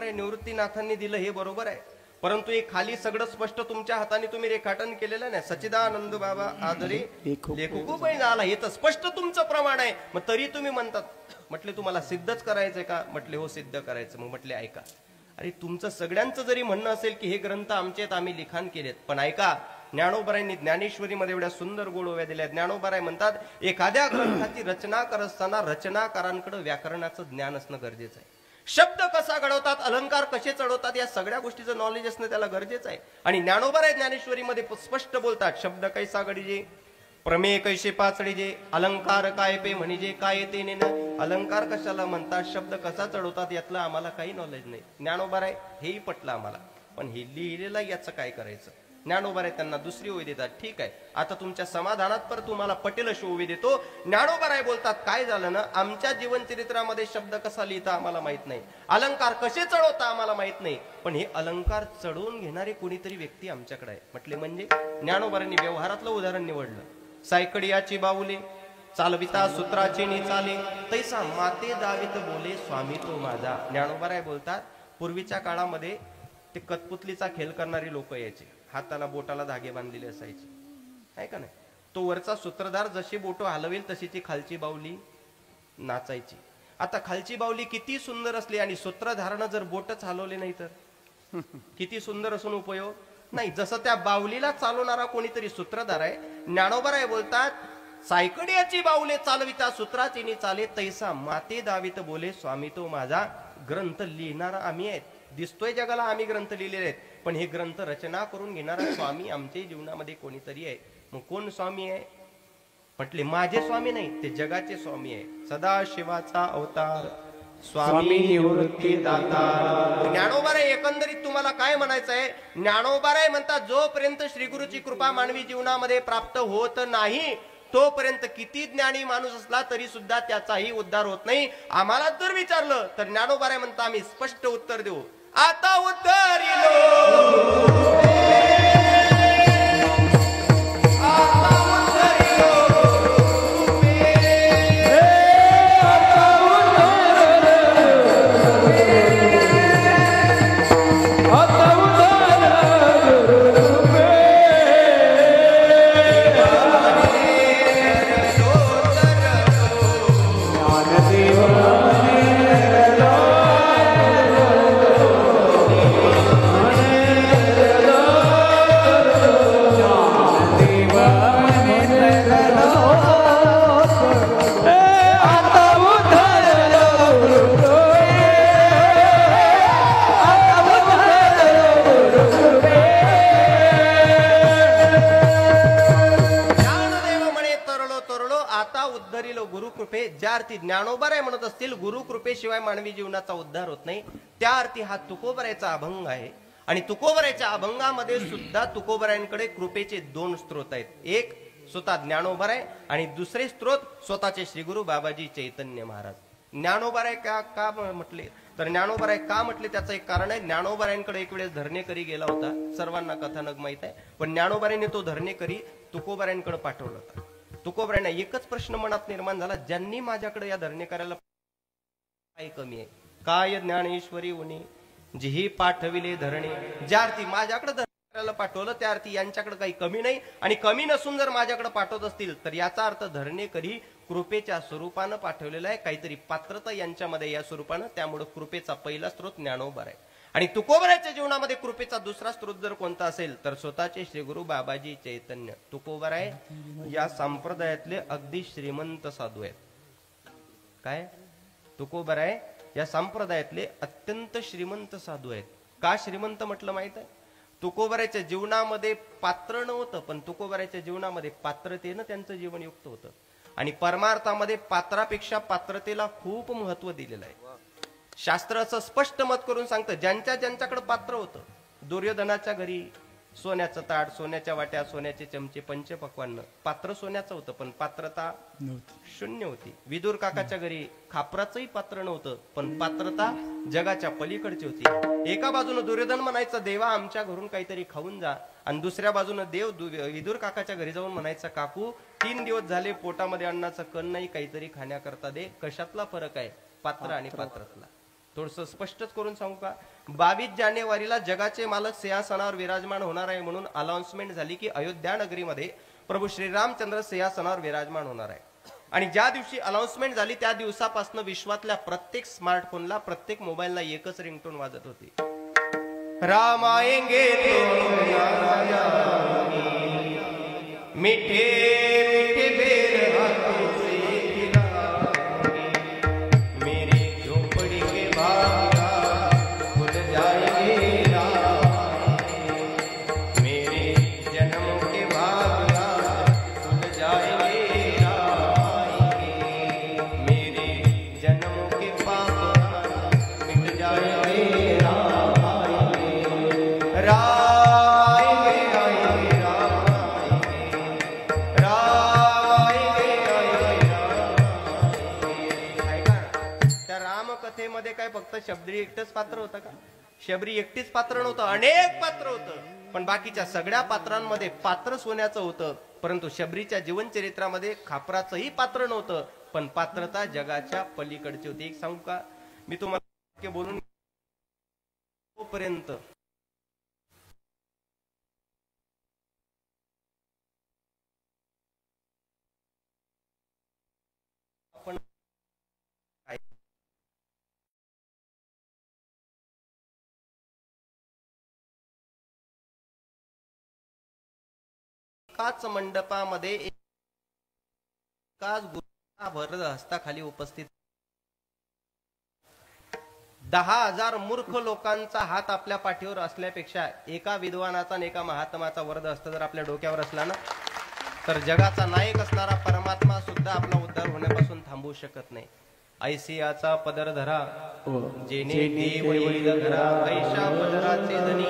निवृत्तीनाथांनी दिलं हे बरोबर आहे, परंतु हे खाली सगळं स्पष्ट तुमच्या हाताने तुम्ही रेखाटन केलेलं नाही. सच्चिदानंद बाबा आदरे लेखको पण झाला, हे तर स्पष्ट तुमचं प्रमाण आहे. मग तरी तुम्ही म्हणतात. म्हटले तुम्हाला सिद्धच करायचंय का? म्हटले हो सिद्ध करायचं. मग म्हटले ऐका, अरे तुमचं सगळ्यांचं जरी म्हणणं असेल की हे ग्रंथ आमचे आहेत, आम्ही लिखाण केलेत, पण ऐका, ज्ञानोबारायांनी ज्ञानेश्वरीमध्ये एवढ्या सुंदर गोड ओव्या दिल्या. ज्ञानोबाराय म्हणतात, एखाद्या ग्रंथाची रचना करत असताना रचनाकारांकडे व्याकरणाचं ज्ञान असणं गरजेचं आहे. शब्द कसा घडवतात, अलंकार कसे चढवतात, या सगळ्या गोष्टीचं नॉलेज असणं त्याला गरजेचं आहे. आणि ज्ञानोबाराय ज्ञानेश्वरीमध्ये स्पष्ट बोलतात, शब्द कैसा घडीजे, प्रमेय कैसे पाचडीजे, अलंकार काय पे म्हणजे काय ते नेन. अलंकार कशाला म्हणतात, शब्द कसा चढवतात, यातलं आम्हाला काही नॉलेज नाही. ज्ञानोबाराय हेही पटलं आम्हाला, पण हे लिहिलेलं याचं काय करायचं? ज्ञानोबाराय त्यांना दुसरी ओवी देतात. ठीक आहे, आता तुमच्या समाधानात पर तुम्हाला पटेल अशी ओवी देतो. ज्ञानोबाराय बोलतात, काय झालं ना, आमच्या जीवनचरित्रामध्ये शब्द कसा लिहिता आम्हाला माहित नाही, अलंकार कसे चढवता आम्हाला माहित नाही, पण हे अलंकार चढवून घेणारी कोणीतरी व्यक्ती आमच्याकडे आहे. म्हटले म्हणजे ज्ञानोबारांनी व्यवहारातलं उदाहरण निवडलं. सायकडियाची बाहुले चालविता सूत्राची नि चाले तैसा माते दावित बोले स्वामी तो माझा. ज्ञानोबाराय बोलतात, पूर्वीच्या काळामध्ये ते कतपुतलीचा खेळ करणारी लोक यायचे, हाताला बोटाला धागे बांधलेले असायचे, आहे का नाही. तो वरचा सूत्रधार जशी बोटो हलवेल तशी ती खालची बाहुली नाचायची. आता खालची बाहुली किती सुंदर असली आणि सूत्रधारानं जर बोटच हलवले नाही तर किती सुंदर असून उपयोग नाही. जसं त्या बाहुलीला चालवणारा कोणीतरी सूत्रधार आहे. ज्ञानोबाराय बोलतात, सायकड्याची बाहुले चालविता सूत्राची नि चाले तैसा माते दावित बोले स्वामी तो माझा. ग्रंथ लिहिणारा आम्ही आहेत, दिसतोय जगाला आम्ही ग्रंथ लिहिलेले आहेत, पण हे ग्रंथ रचना करून घेणारा स्वामी आमच्या जीवनामध्ये कोणीतरी आहे. मग कोण स्वामी आहे म्हटले? माझे स्वामी नाही, ते जगाचे स्वामी आहे. सदा शिवाचा अवतार स्वामी निवृत्ती दाता. ज्ञानोबाराय एकंदरीत तुम्हाला काय म्हणायचं आहे? ज्ञानोबाराय म्हणतात, जोपर्यंत श्रीगुरूची कृपा मानवी जीवनामध्ये प्राप्त होत नाही तोपर्यंत किती ज्ञानी माणूस असला तरी सुद्धा त्याचाही उद्धार होत नाही. आम्हाला जर विचारलं तर ज्ञानोबाराय म्हणता, आम्ही स्पष्ट उत्तर देऊ, आता उद्धारिलो. ज्या अर्थी ज्ञानोबाराय म्हणत असतील गुरु कृपेशिवाय मानवी जीवनाचा उद्धार होत नाही, त्या अर्थी हा तुकोबरायचा अभंग आहे. आणि तुकोबरायच्या अभंगामध्ये सुद्धा तुकोबरायांकडे कृपेचे दोन स्त्रोत आहेत. एक स्वतः ज्ञानोबाराय आणि दुसरे स्त्रोत स्वतःचे श्रीगुरु बाबाजी चैतन्य महाराज. ज्ञानोबाराय का म्हटले तर ज्ञानोबाराय का म्हटले त्याचं एक कारण आहे. ज्ञानोबारायांकडे एक वेळेस धरणेकरी गेला होता, सर्वांना कथानक माहित आहे. पण ज्ञानोबारायने तो धरणेकरी तुकोबरायांकडे पाठवला होता. तुकोबरायांना एकच प्रश्न मनात निर्माण झाला, ज्यांनी माझ्याकडे या धरणेकऱ्याला काय कमी आहे? काय ज्ञानेश्वरी उनी जिही पाठविले धरणे. ज्या अर्थी माझ्याकडे धरणेकऱ्याला पाठवलं त्या अर्थी यांच्याकडे काही कमी नाही, आणि कमी नसून जर माझ्याकडे पाठवत असतील तर याचा अर्थ धरणेकरी कृपेच्या स्वरूपानं पाठवलेला आहे, काहीतरी पात्रता यांच्यामध्ये या स्वरूपानं. त्यामुळे कृपेचा पहिला स्त्रोत ज्ञानोबाराय. आणि तुकोबरायच्या जीवनामध्ये कृपेचा दुसरा स्त्रोत जर कोणता असेल तर स्वतःचे श्रीगुरु बाबाजी चैतन्य. तुकोबराय या संप्रदायातले अगदी श्रीमंत साधू आहेत. काय? तुकोबराय या संप्रदायातले अत्यंत श्रीमंत साधू आहेत. का श्रीमंत म्हटलं माहित आहे? तुकोबरायच्या जीवनामध्ये पात्र नव्हतं, पण तुकोबरायच्या जीवनामध्ये पात्रतेनं त्यांचं जीवन युक्त होतं. आणि परमार्थामध्ये पात्रापेक्षा पात्रतेला खूप महत्व दिलेलं आहे. शास्त्र असं स्पष्ट मत करून सांगतं, ज्यांच्याकडे पात्र होतं. दुर्योधनाच्या घरी सोन्याचं ताट, सोन्याच्या वाट्या, सोन्याचे चमचे, पंचपक्वान्न, पात्र सोन्याचं होतं पण पात्रता शून्य होती. विदुर काकाच्या घरी खापराचंही पात्र नव्हतं पण पात्रता जगाच्या पलीकडची होती. एका बाजूने दुर्योधन म्हणायचा, देवा आमच्या घरून काहीतरी खाऊन जा, आणि दुसऱ्या बाजूने देव विदुर काकाच्या घरी जाऊन म्हणायचा, काकू 3 दिवस झाले पोटामध्ये अन्नाचं कण नाही, काहीतरी खाण्याकरता दे. कशातला फरक आहे? पात्र आणि पात्रातला. थोडस स्पष्टच करून सांगू का? 22 जानेवारीला जगाचे मालक सिंहासनावर विराजमान होणार आहे म्हणून अनाउन्समेंट झाली की अयोध्या नगरीमध्ये प्रभू श्रीरामचंद्र सिंहासनावर विराजमान होणार आहे. आणि ज्या दिवशी अनाउन्समेंट झाली त्या दिवसापासून विश्वातल्या प्रत्येक स्मार्टफोनला, प्रत्येक मोबाईलला एकच रिंगटोन वाजत होती, राम आएंगे मिठे मिठे बेर हाथों से खिलाएंगे, मेरी झोपड़ी के बागा खुल जाएंगे राम, मेरे जन्मों के बागा खुल जाएंगे राम, मेरे जन्मों के बागा मिट जाएंगे राम, राम कथेमध्ये काय फक्त शबरी एकटच पात्र होतं का? शबरी एकटीच पात्र नव्हतं, अनेक पात्र होतं. पण बाकीच्या सगळ्या पात्रांमध्ये पात्र सोन्याचं होतं, परंतु शबरीच्या जीवनचरित्रामध्ये खापराचंही पात्र नव्हतं, पण पात्रता जगाच्या पलीकडची होती. एक सांगू का मी तुम्हाला बोलून तोपर्यंत आपण एकाच मंडपामध्ये एकाच गुरुभर हस्ताखाली उपस्थित 10,000 मूर्ख लोकांचा हात आपल्या पाठीवर असल्यापेक्षा एका विद्वानाचा आणि एका महात्माचा वरद हस्त जर आपल्या डोक्यावर असला ना, तर जगाचा नायक असणारा परमात्मा सुद्धा आपला उद्धार होण्यापासून थांबवू शकत नाही. ऐसियाचा पदर धरा जेने देव येईल घरा, ऐशा पदराचे धनी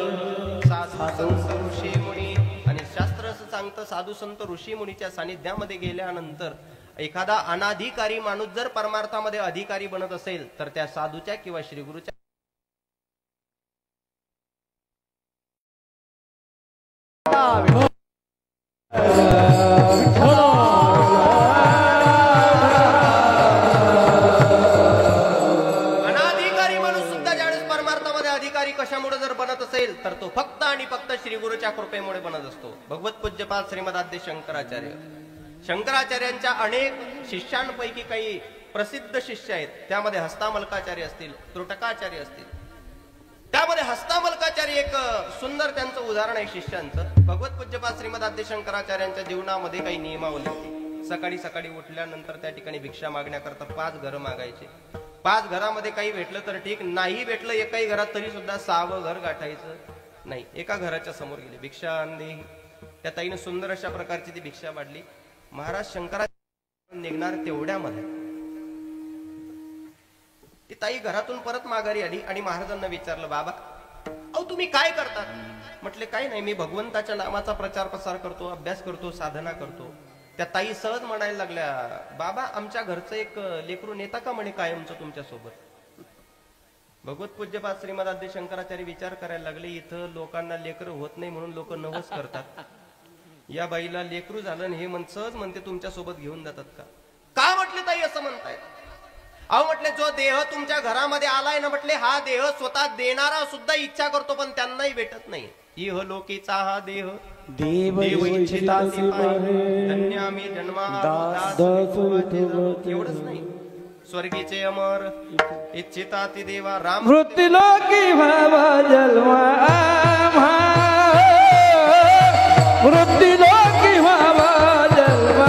साधू संत ऋषी मुनी. आणि शास्त्र असं सांगतं, साधू संत ऋषी मुनीच्या सानिध्यामध्ये गेल्यानंतर एखादा अनाधिकारी माणूस जर परमार्थामध्ये अधिकारी बनत असेल, तर त्या साधूच्या किंवा श्री गुरुच्या अनाधिकारी माणूस सुद्धा ज्यावेळेस परमार्थामध्ये अधिकारी कशामुळे जर बनत असेल, तर तो फक्त आणि फक्त श्री गुरुच्या कृपेमुळे बनत असतो. भगवत पूज्यपाद श्रीमदाद्य शंकराचार्य, शंकराचार्यांच्या अनेक शिष्यांपैकी काही प्रसिद्ध शिष्य आहेत. त्यामध्ये हस्तामलकाचार्य असतील, त्रुटकाचार्य असतील. त्यामध्ये हस्तामलकाचार्य एक सुंदर त्यांचं उदाहरण आहे शिष्यांचं. भगवत पूज्यपाद श्रीमदाद्य शंकराचार्यांच्या जीवनामध्ये काही नियमावली होती. सकाळी सकाळी उठल्यानंतर त्या ठिकाणी भिक्षा मागण्याकरता 5 घरं मागायचे. 5 घरामध्ये काही भेटलं तर ठीक, नाही भेटलं एकाही घरात तरी सुद्धा 6वं घर गाठायचं नाही. एका घराच्या समोर गेले, भिक्षा आणली. त्या ताईनं सुंदर अशा प्रकारची ती भिक्षा वाढली. महाराज शंकराचार्य निघणार तेवढ्यामध्ये ती ताई घरातून परत माघारी आली आणि महाराजांना विचारलं, बाबा अहो तुम्ही काय करतात? म्हटले काही नाही, मी भगवंताच्या नामाचा प्रचार प्रसार करतो, अभ्यास करतो, साधना करतो. त्या ताई सहज म्हणायला लागल्या, बाबा आमच्या घरचं एक लेकरू नेता का म्हणे कायमचं तुमच्या सोबत? भगवत पूज्यपाद श्रीमदाद्य शंकराचार्य विचार करायला लागले, इथं लोकांना लेकर होत नाही म्हणून लोक नवस करतात, या बाईला लेकरू झालं हे सहज म्हणते तुमच्या सोबत घेऊन जातात का? का म्हटले ताई असं म्हणताय? अहो म्हटले जो देह तुमच्या घरामध्ये आलाय ना, म्हटले हा देह स्वतः देणारा सुद्धा इच्छा करतो पण त्यांनाही भेटत नाही. इह लोकीचा हा देह देव इच्छिता धन्य आम्ही जन्मा एवढंच नाही, स्वर्गीचे अमर इच्छिता ती देवा राम मृत्युलोकी भावा जन्मा मृत्युलोकी भावा जन्मा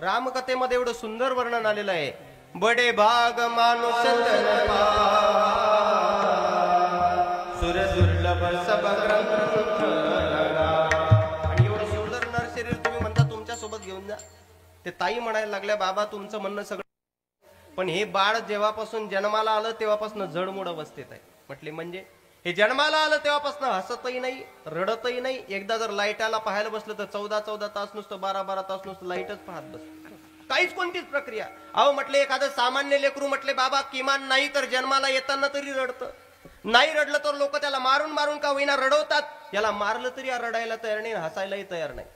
रामकथेमध्ये एवढं सुंदर वर्णन आलेलं आहे. बडे भाग मानुष सुर दुर्लभ सब ग्रंथ, आणि एवढं सुंदर नर शरीर तुम्ही म्हणता तुमच्या सोबत घेऊन जा. ते ताई म्हणायला लागल्या, बाबा तुमचं म्हणणं सगळं, पण हे बाळ जेव्हापासून जन्माला आलं तेव्हापासून जडमूड अवस्थेत आहे. म्हटले म्हणजे हे जन्माला आलं तेव्हापासून हसतही नाही, रडतही नाही. एकदा जर लाईटाला पाहायला बसलं तर 14-14 तास नुसतं, 12-12 तास नुसतं लाईटच पाहत बसतं, काहीच कोणतीच प्रक्रिया. अहो म्हटले एखादं सामान्य लेकरू म्हटले बाबा किमान नाही तर जन्माला येताना तरी रडतं, नाही रडलं तर लोक त्याला मारून मारून का होईना रडवतात, याला मारलं तरी रडायला तयार नाही, हसायलाही तयार नाही.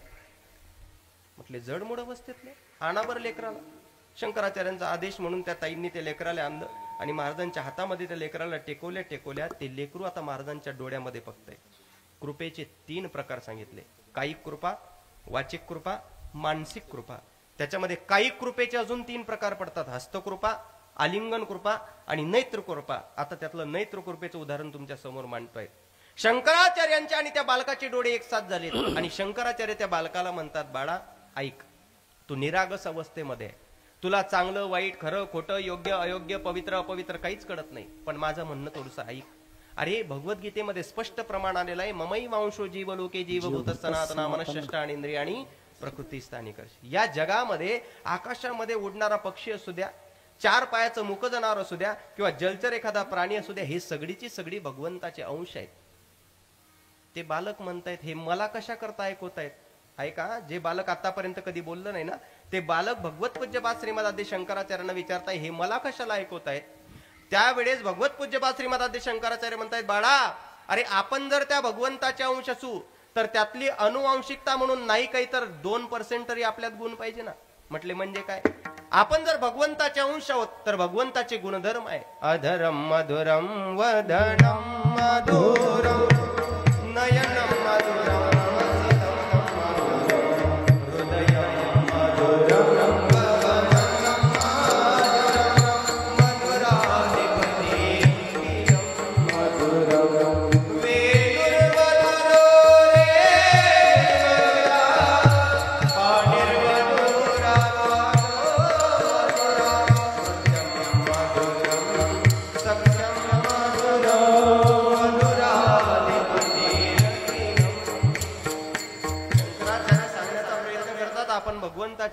म्हटले जडमूड अवस्थेतले आणाबर लेकराला. शंकराचार्यांचा आदेश म्हणून त्या ताईंनी ते लेकराला आणलं आणि महाराजांच्या हातामध्ये त्या लेकराला टेकवल्या. ते लेकरू आता महाराजांच्या डोळ्यामध्ये बघतंय. कृपेचे 3 प्रकार सांगितले, कायिक कृपा, वाचिक कृपा मानसिक कृपा. त्याच्यामध्ये काही कृपेचे अजून 3 प्रकार पडतात, हस्तकृपा, आलिंगन कृपा आणि नेत्र कृपा. आता त्यातलं नेत्र कृपेचं उदाहरण तुमच्या समोर मांडतोय. शंकराचार्यांचे आणि त्या बालकाचे डोळे एक साथ झाले आणि शंकराचार्य त्या बालकाला म्हणतात, बाळा ऐक, तू निरागस अवस्थेमध्ये, तुला चांगलं वाईट खरं खोटं योग्य अयोग्य पवित्र अपवित्र काहीच कळत नाही, पण माझं म्हणणं थोडंसं ऐक. अरे भगवद्गीतेमध्ये स्पष्ट प्रमाण आलेलं आहे, ममई वांशो जीवलोके जीवभूत सनातना मनःष्ठ आणि इंद्रिय आणि प्रकृती स्थानिकर्ष. या जगामध्ये आकाशामध्ये उडणारा पक्षी असू द्या, 4 पायाचं मुक जनावर असू द्या किंवा जलचर एखादा प्राणी असू द्या, हे सगळीची सगळी भगवंताचे अंश आहेत. ते बालक म्हणतायत, हे मला कशा करता ऐकवतायत? ऐका, जे बालक आतापर्यंत कधी बोललं नाही ना, ते बालक भगवत पूज्यपाद श्रीमद आद्य शंकराचार्यांना विचारताय, हे मला कशाला ऐकवतायत? त्यावेळेस भगवत पूज्यपाद श्रीमद आद्य शंकराचार्य म्हणतायत, बाळा अरे आपण जर त्या भगवंताचे अंश असू तर त्यातली अनुवांशिकता म्हणून नाही काही तर 2% तरी आपल्यात गुण पाहिजे ना. म्हटले म्हणजे काय? आपण जर भगवंताचे अंश आहोत तर भगवंताचे गुणधर्म आहे, अधरम मधुरम वदनम मधुरम नयनम मधुरम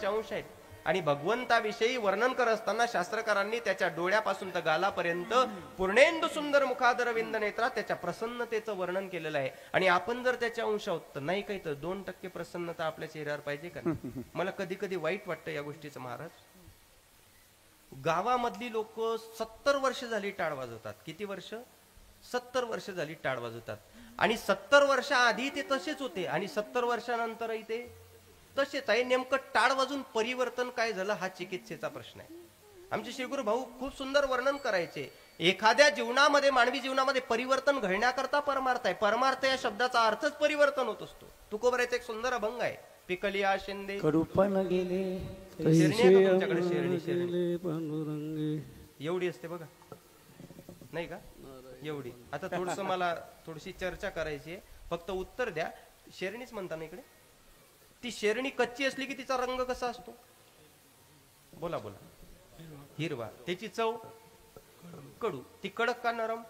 अंश आहेत. आणि भगवंताविषयी वर्णन करत असताना शास्त्रकारांनी त्याच्या डोळ्यापासून तर गालापर्यंत पूर्णेंदु सुंदर मुखादरविंद नेत्रात त्याच्या प्रसन्नतेचं वर्णन केलेलं आहे. आणि आपण जर त्याच्या अंश आहोत तर नाही काही तर 2% प्रसन्नता आपल्या चेहऱ्यावर पाहिजे का? मला कधी कधी वाईट वाटतं या गोष्टीचं. महाराज, गावामधली लोक 70 वर्ष झाली टाळ वाजवतात. किती वर्ष? 70 वर्ष झाली टाळ वाजवतात. आणि 70 वर्षाआधी ते तसेच होते आणि 70 वर्षानंतरही ते तसेच आहे. नेमकं टाळ वाजून परिवर्तन काय झालं हा चिकित्सेचा प्रश्न आहे. आमचे श्रीगुरु भाऊ खूप सुंदर वर्णन करायचे. एखाद्या जीवनामध्ये, मानवी जीवनामध्ये परिवर्तन घडण्याकरता परमार्थ आहे. परमार्थ या शब्दाचा अर्थच परिवर्तन होत असतो. तुकोबरायचा एक सुंदर अभंग आहे, पिकलिया शिंदे करूपन गेले शेरणी. तुमच्याकडे शेरणी एवढी असते बघा, नाही का? एवढी. आता थोडस मला थोडीशी चर्चा करायची आहे, फक्त उत्तर द्या. शेरणीच म्हणता ना इकडे? ती शेरणी कच्ची असली की तिचा रंग कसा असतो? बोला बोला. हिरवा. त्याची चव कडू. ती कडक का नरम?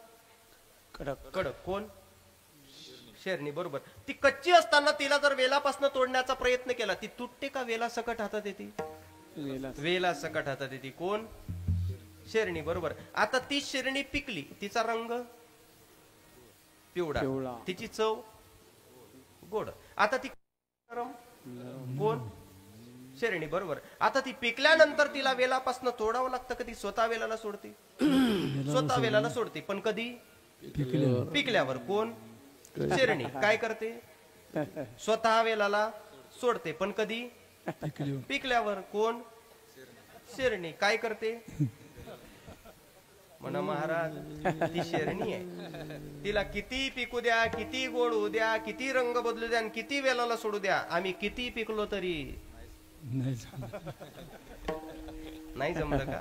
कडक. कडक. कोण? शेरणी. बरोबर. ती कच्ची असताना तिला जर वेलापासून तोडण्याचा प्रयत्न केला, ती तुटते का वेला सकट हातात येते? वेला सकट हातात येते. कोण? शेरणी. बरोबर. आता ती शेरणी पिकली, तिचा रंग पिवळा, तिची चव गोड. आता ती नरम. कोण? शेरणी. बरोबर. आता ती पिकल्यानंतर तिला वेलापासून तोडावं लागतं. कधी स्वतः वेलाला सोडते? स्वतः वेलाला सोडते. पण कधी? पिकल्यावर. कोण? शेरणी. काय करते? स्वतः वेलाला सोडते. पण कधी? पिकल्यावर. कोण? शेरणी. काय करते? म्हणा महाराज, ती शेरणी आहे. तिला किती पिकू द्या, किती गोड होऊ द्या, किती रंग बदलू द्या, किती वेलाला सोडू द्या, आम्ही किती पिकलो तरी नाही जमलं का?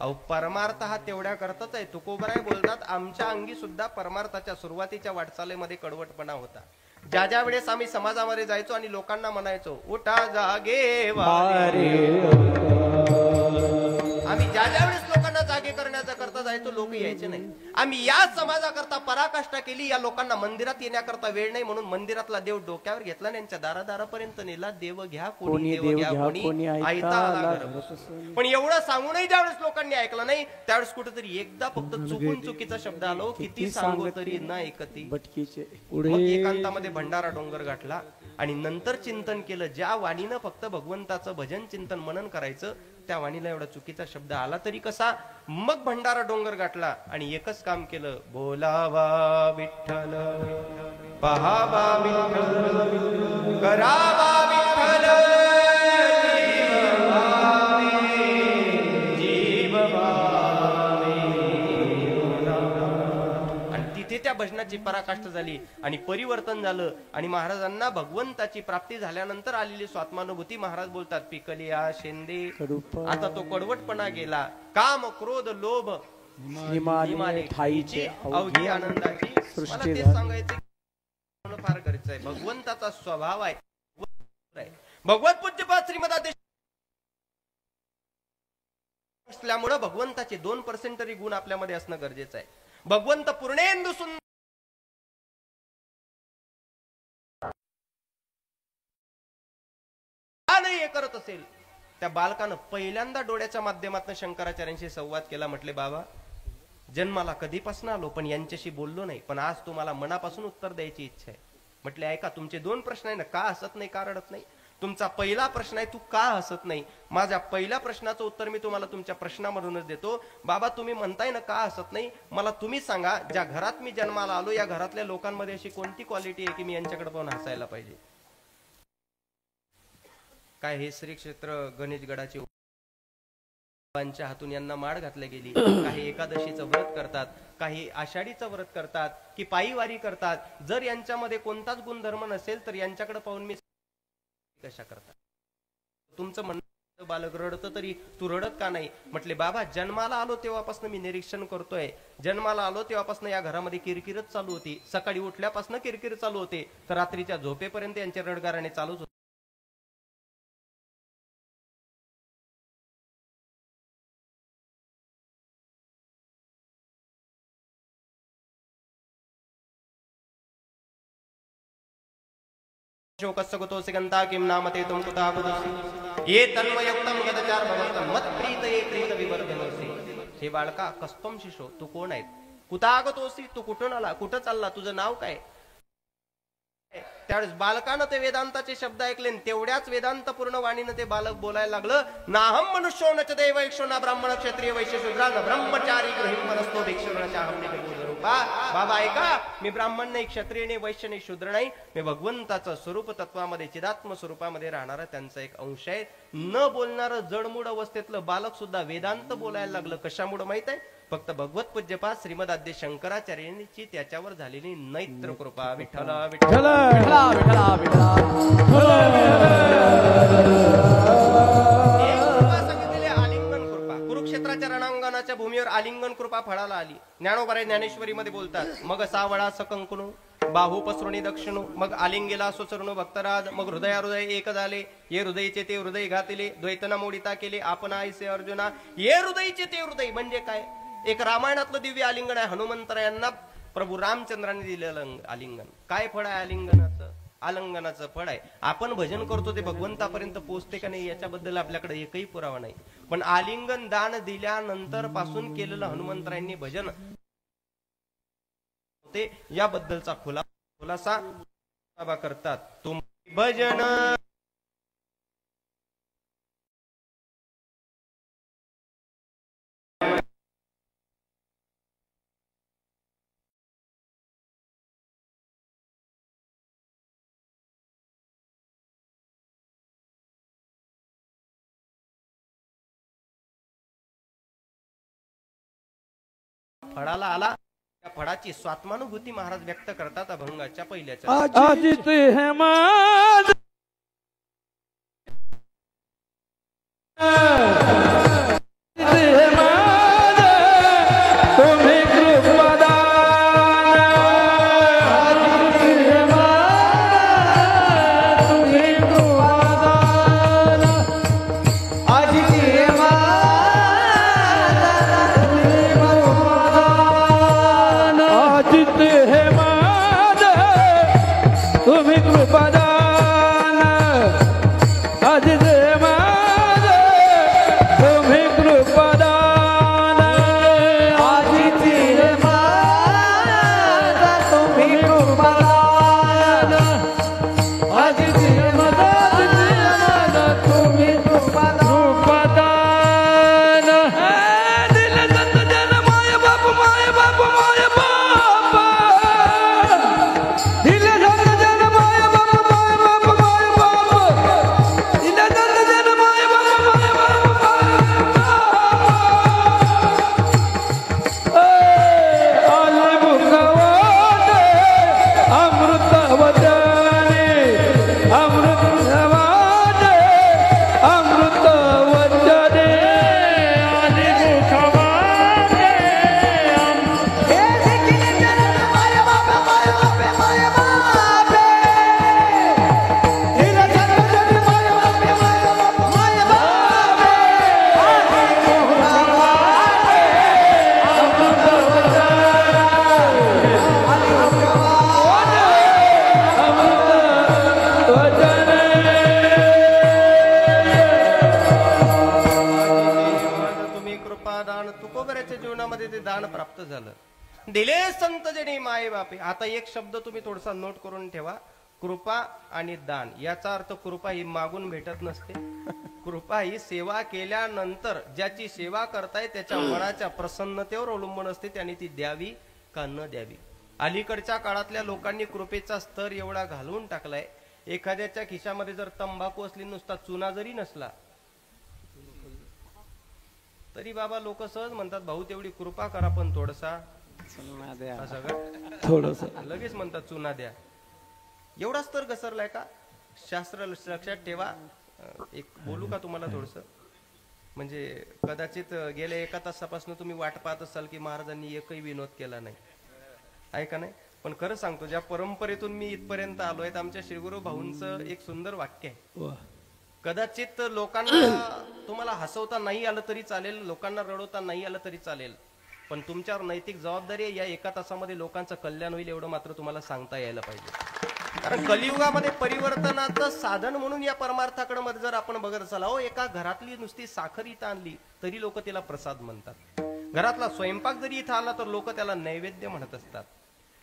अहो, परमार्थ हा तेवढ्या करताच आहे. तुकोबराय बोलतात, आमच्या अंगी सुद्धा परमार्थाच्या सुरुवातीच्या वाटचालीमध्ये कडवटपणा होता. ज्या ज्या वेळेस आम्ही समाजामध्ये जायचो आणि लोकांना म्हणायचो उठा जागे वारे, आम्ही ज्या ज्या वेळेस लोकांना जागे करण्याचा करता जायचो, लोक यायचे नाही. आम्ही या समाजाकरता पराकाष्ठा केली. या लोकांना मंदिरात येण्याकरता वेळ नाही म्हणून मंदिरातला देव डोक्यावर घेतला आणि त्यांच्या दारादारापर्यंत नेला. देव घ्या, कोणी देव घ्या, कोणी ऐता आला. पण एवढं सांगूनही ज्यावेळेस लोकांनी ऐकलं नाही, त्यावेळेस कुठेतरी एकदा फक्त चुकून चुकीचा शब्द आलो, किती सांगू तरी न ऐकती. मग एकांतामध्ये भंडारा डोंगर गाठला आणि नंतर चिंतन केलं. ज्या वाणीनं फक्त भगवंताचं भजन चिंतन मनन करायचं, त्या वाणीला एवढा चुकीचा शब्द आला तरी कसा? मग भंडारा डोंगर गाठला आणि एकच काम केलं, बोलावा विठ्ठल, पहावा विठ्ठल, करावा विठ्ठल, जीव भावे. आणि तिथे त्या त्यांच्या भजनाची पराकाष्ठ झाली आणि परिवर्तन झालं आणि महाराजांना भगवंताची प्राप्ती झाल्यानंतर आलेली स्वात्मानुभूती महाराज बोलतात, पिकली आ शेंदे आता तो कडवटपणा गेला, काम क्रोध लोभ निमाले ठाईचे अवघी आनंदाची सृष्टी. ते सांगायचं फार गरजेचं आहे. भगवंताचा स्वभाव आहे. भगवत पूज्यपाद श्रीमदादेश असल्यामुळे भगवंताचे 2% तरी गुण आपल्यामध्ये असणं गरजेचं आहे. भगवंत पूर्णेंदू सुंदर नाही हे करत असेल, त्या बालकानं पहिल्यांदा डोळ्याच्या माध्यमातून शंकराचार्यांशी संवाद केला. म्हटले, बाबा जन्माला कधीपासून आलो पण यांच्याशी बोललो नाही, पण आज तुम्हाला मनापासून उत्तर द्यायची इच्छा आहे. म्हटले, ऐका, तुमचे 2 प्रश्न आहे ना, का हसत नाही, का रडत नाही. तुमचा पहिला प्रश्न आहे, तू का हसत नाही. माझ्या पहिल्या प्रश्नाचं उत्तर मी तुम्हाला तुमच्या प्रश्नामधूनच देतो. बाबा तुम्ही म्हणताय ना का हसत नाही, मला तुम्ही सांगा, ज्या घरात मी जन्माला आलो या घरातल्या लोकांमध्ये अशी कोणती क्वालिटी आहे की मी यांच्याकडे पाहून हसायला पाहिजे. काय हे श्री क्षेत्र गणेशगडाची हातून यांना माळ घातली गेली. काही एकादशीचं व्रत करतात, काही आषाढीचं व्रत करतात, की पायीवारी करतात. जर यांच्यामध्ये कोणताच गुणधर्म नसेल तर यांच्याकडे पाहून मी कशा करतात. तुमचं म्हणणं बालक रडतं तरी तू रडत का नाही. म्हटले, बाबा जन्माला आलो तेव्हापासून मी निरीक्षण करतोय, जन्माला आलो तेव्हापासून या घरामध्ये किरकिरच चालू होती. सकाळी उठल्यापासून किरकिर चालू होते तर रात्रीच्या झोपेपर्यंत यांच्या रडगाराने चालूच होते. शोकस्सकुतोऽसि गन्ता किं नामते तुम कुताकुतोऽसि ये तन्मयुक्तं यदचार भवतं मत्प्रीतये प्रीत विवर्धनोऽसि. हे बाळका, कस्त्वं शिशो, तू कोण आहे, कुतागतोऽसि, तू कुठून आला, कुठं चालला, तुझं नाव काय. त्यावेळेस बालकानं ते वेदांताचे शब्द ऐकले, तेवढ्याच वेदांतपूर्ण वाणीनं ते बालक बोलायला लागलं. नाहम मनुष्यो न च देव यक्षो न ब्राह्मण क्षत्रिय वैश्य शूद्र न ब्रह्मचारी गृहीत मनस्तो भिक्षुर न चाहम निगम. बाबा ऐका, मी ब्राह्मण नाही, क्षत्रिय नाही, वैश्य नाही, शूद्र नाही, मी भगवंताचं स्वरूप तत्वामध्ये चिदात्म स्वरूपामध्ये राहणारा त्यांचा एक अंश आहे. न बोलणारं जडमूड अवस्थेतलं बालक सुद्धा वेदांत बोलायला लागलं. कशामुळे माहित आहे, फक्त भगवत पूज्यपाद श्रीमदाद्य शंकराचार्यांची त्याच्यावर झालेली नैत्र कृपा. विठ्ठल विठ्ठल आलिंगन कृपा. कुरुक्षेत्राच्या रणांगणाच्या भूमीवर आलिंगन कृपा फळाला आली. ज्ञानोबा ज्ञानेश्वरी मध्ये बोलतात, मग सावळा सकंकुनु बाहू पसरुणी दक्षिणू, मग आलिंगेला सुचरणू भक्तराज, मग हृदया हृदय एक झाले, ये हृदयचे ते हृदय घातले, द्वैतना मोडिता केले आपण आईसे अर्जुना. ये हृदयचे ते हृदय म्हणजे काय, एक रामायणातलं दिव्य आलिंगन आहे. हनुमंतरायांना प्रभू रामचंद्रांनी दिलेलं आलिंगन. काय फळ आहे आलिंगनाचं, आलिंगनाचं फळ आहे. आपण भजन करतो ते भगवंतापर्यंत पोहोचते का नाही याच्याबद्दल आपल्याकडे एकही पुरावा नाही. पण आलिंगन दान दिल्यानंतर पासून केलेलं हनुमंतरायांनी भजन ते याबद्दलचा खुलासा बाबा करतात. तुम भजन फळाला आला, त्या फळाची स्वात्मानुभूती महाराज व्यक्त करतात अभंगाच्या पहिल्याच्या. जीवनामध्ये ते दान प्राप्त झालं. दिले संत जनी माय बापे. आता एक शब्द तुम्ही थोडासा नोट करून ठेवा, कृपा आणि दान. याचा अर्थ कृपा ही मागून भेटत नसते. कृपा ही सेवा केल्यानंतर ज्याची सेवा करताय त्याच्या मनाच्या प्रसन्नतेवर अवलंबून असते, त्याने ती द्यावी का न द्यावी. अलीकडच्या काळातल्या लोकांनी कृपेचा स्तर एवढा घालवून टाकलाय, एखाद्याच्या खिशामध्ये जर तंबाखू असली, नुसता चुना जरी नसला तरी बाबा लोक सहज म्हणतात, भाऊ तेवढी कृपा करा पण थोडसा थोडस लगेच म्हणतात चुना द्या. एवढा स्तर घसरलाय का? शास्त्र लक्षात ठेवा. एक बोलू का तुम्हाला थोडस, म्हणजे कदाचित गेल्या एका तासापासून तुम्ही वाट पाहत असाल की महाराजांनी एकही विनोद केला नाही, आहे का नाही? पण खरं सांगतो, ज्या परंपरेतून मी इथपर्यंत आलोय, आमच्या श्रीगुरु भाऊंचं एक सुंदर वाक्य आहे. कदाचित लोकांना तुम्हाला हसवता नाही आलं तरी चालेल, लोकांना रडवता नाही आलं तरी चालेल, पण तुमच्यावर नैतिक जबाबदारी आहे, या एका तासामध्ये लोकांचं कल्याण होईल एवढं मात्र तुम्हाला सांगता यायला पाहिजे. कारण कलियुगामध्ये परिवर्तनाचं साधन म्हणून या परमार्थाकडे जर आपण बघत असाल, अहो एका घरातली नुसती साखर इथं आणली तरी लोक त्याला प्रसाद म्हणतात. घरातला स्वयंपाक जरी इथं आला तर लोक त्याला नैवेद्य म्हणत असतात.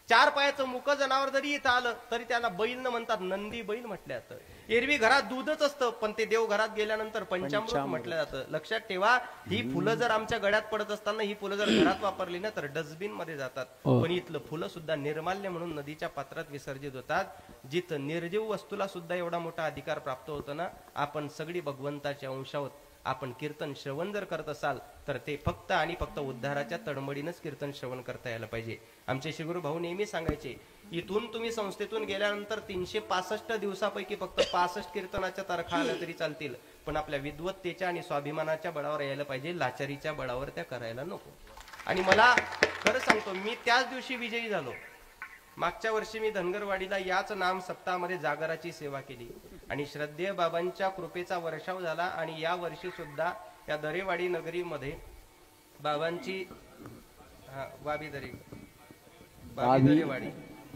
4 पायाचं मुक जनावर जरी इथं आलं तरी त्याला बैल न म्हणतात, नंदी बैल म्हटलं जातं. एरवी घरात दूधच असतं, पण ते देव घरात गेल्यानंतर पंचामृत म्हटलं जातं. लक्षात ठेवा, ही फुलं जर आमच्या गळ्यात पडत असताना ही फुलं जर घरात वापरली ना तर डस्टबिन मध्ये जातात, पण इथलं फुलं सुद्धा निर्माल्य म्हणून नदीच्या पात्रात विसर्जित होतात. जिथं निर्जीव वस्तूला सुद्धा एवढा मोठा अधिकार प्राप्त होतो ना, आपण सगळी भगवंताचे अंश आहोत. आपण कीर्तन श्रवण जर करत असाल तर ते फक्त आणि फक्त उद्धाराच्या तडमडीनच कीर्तन श्रवण करता यायला पाहिजे. आमचे श्रीगुरु भाऊ नेहमी सांगायचे, इथून तुम्ही संस्थेतून गेल्यानंतर 365 दिवसापैकी फक्त 65 कीर्तनाच्या तारखा आल्या तरी चालतील, पण आपल्या विद्वत्तेच्या आणि स्वाभिमानाच्या बळावर यायला पाहिजे, लाचारीच्या बळावर त्या करायला नको. आणि मला खरं सांगतो, मी त्याच दिवशी विजयी झालो. मागच्या वर्षी मी धनगरवाडीला याच नाम सप्ताहामध्ये जागराची सेवा केली आणि श्रद्धेय बाबांच्या कृपेचा वर्षाव झाला. आणि या वर्षी सुद्धा या दरेवाडी नगरीमध्ये बाबांची दरेवाडी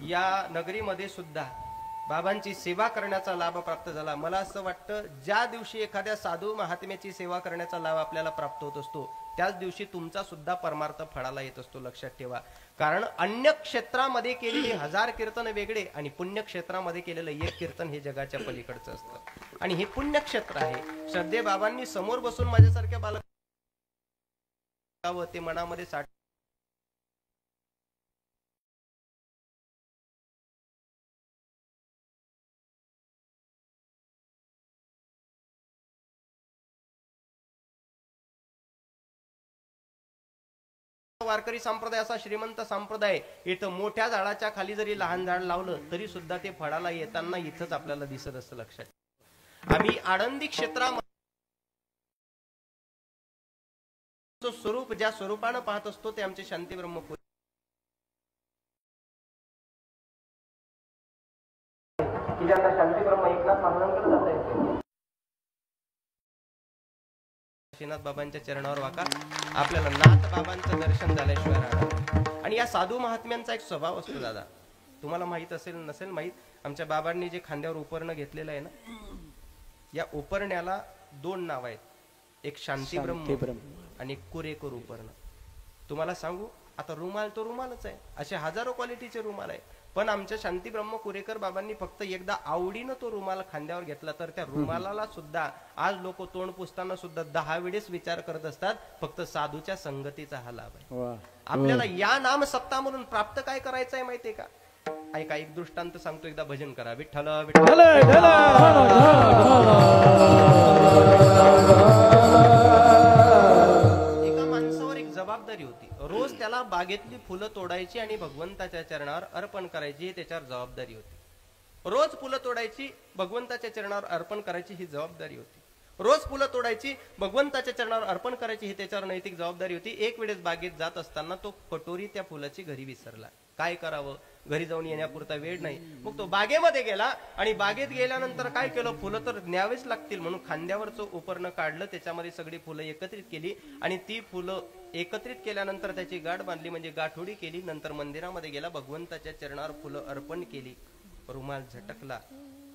या नगरीमध्ये सुद्धा बाबांची सेवा करण्याचा लाभ प्राप्त झाला. मला असं वाटतं, ज्या दिवशी एखाद्या साधू महात्म्याची सेवा करण्याचा लाभ आपल्याला प्राप्त होत असतो त्याच दिवशी तुमचा सुद्धा परमार्थ फळाला येत असतो. लक्षात ठेवा, कारण अन्य क्षेत्रामध्ये केलेली 1000 कीर्तन वेगळे आणि पुण्यक्षेत्रामध्ये केलेलं 1 कीर्तन हे जगाच्या पलीकडचं असतं. आणि हे पुण्यक्षेत्र आहे. श्रद्धे बाबांनी समोर बसून माझ्यासारख्या बालक ते मनामध्ये वारकरी संप्रदाय असा श्रीमंत संप्रदाय, इथं मोठ्या झाडाच्या खाली जरी लहान झाड लावलं तरी सुद्धा ते फळाला येताना इथंच आपल्याला दिसत असतं. लक्षात, आम्ही आळंदी क्षेत्रामध्ये स्वरूप ज्या स्वरूपानं पाहत असतो ते आमचे शांती ब्रह्मपुरी शांती ब्रह्म एकनाथ महाराजांकडे जाता येते. काशीनाथ बाबांच्या चरणावर वाका, आपल्याला नाथ बाबांचं दर्शन झाल्याशिवाय राहणार. आणि या साधू महात्म्यांचा एक स्वभाव असतो दादा, तुम्हाला माहित असेल नसेल माहित, आमच्या बाबांनी जे खांद्यावर उपरणं घेतलेलं आहे ना, या उपरण्याला 2 नाव आहेत, एक शांती ब्रह्म आणि कुरेकर उपरणं. तुम्हाला सांगू, आता रुमाल तो रुमालच आहे, असे हजारो क्वालिटीचे रुमाल आहे, पण आमच्या शांती ब्रह्म कुरेकर बाबांनी फक्त एकदा आवडीनं तो रुमाल खांद्यावर घेतला तर त्या रुमालाला सुद्धा आज लोक तोंड पुसताना सुद्धा 10 वेळेस विचार करत असतात, फक्त साधूच्या संगतीचा हा लाभ आहे. आपल्याला या नाम सत्ता म्हणून प्राप्त काय करायचं आहे माहितीये का? ऐका, एक दृष्टांत सांगतो, एकदा भजन करा. विठ्ठल विठ्ठल. एका माणसावर एक जबाबदारी होती, रोज त्याला बागेतली फुलं तोडायची आणि भगवंताच्या चरणावर अर्पण करायची, ही त्याच्यावर जबाबदारी होती. रोज फुलं तोडायची, भगवंताच्या चरणावर अर्पण करायची, ही जबाबदारी होती. रोज फुलं तोडायची, भगवंताच्या चरणावर अर्पण करायची, ही त्याच्यावर नैतिक जबाबदारी होती. एक वेळेस बागेत जात असताना तो कटोरी त्या फुलाची घरी विसरला. काय करावं, घरी जाऊन येण्यापुरता वेळ नाही. मग तो बागेमध्ये गेला आणि बागेत गेल्यानंतर काय केलं, फुलं तर न्यावेच लागतील म्हणून खांद्यावरचं उपरणं काढलं, त्याच्यामध्ये सगळी फुलं एकत्रित केली आणि ती फुलं एकत्रित केल्यानंतर त्याची गाठ बांधली, म्हणजे गाठोडी केली. नंतर मंदिरामध्ये गेला, भगवंताच्या चरणावर फुलं अर्पण केली, रुमाल झटकला,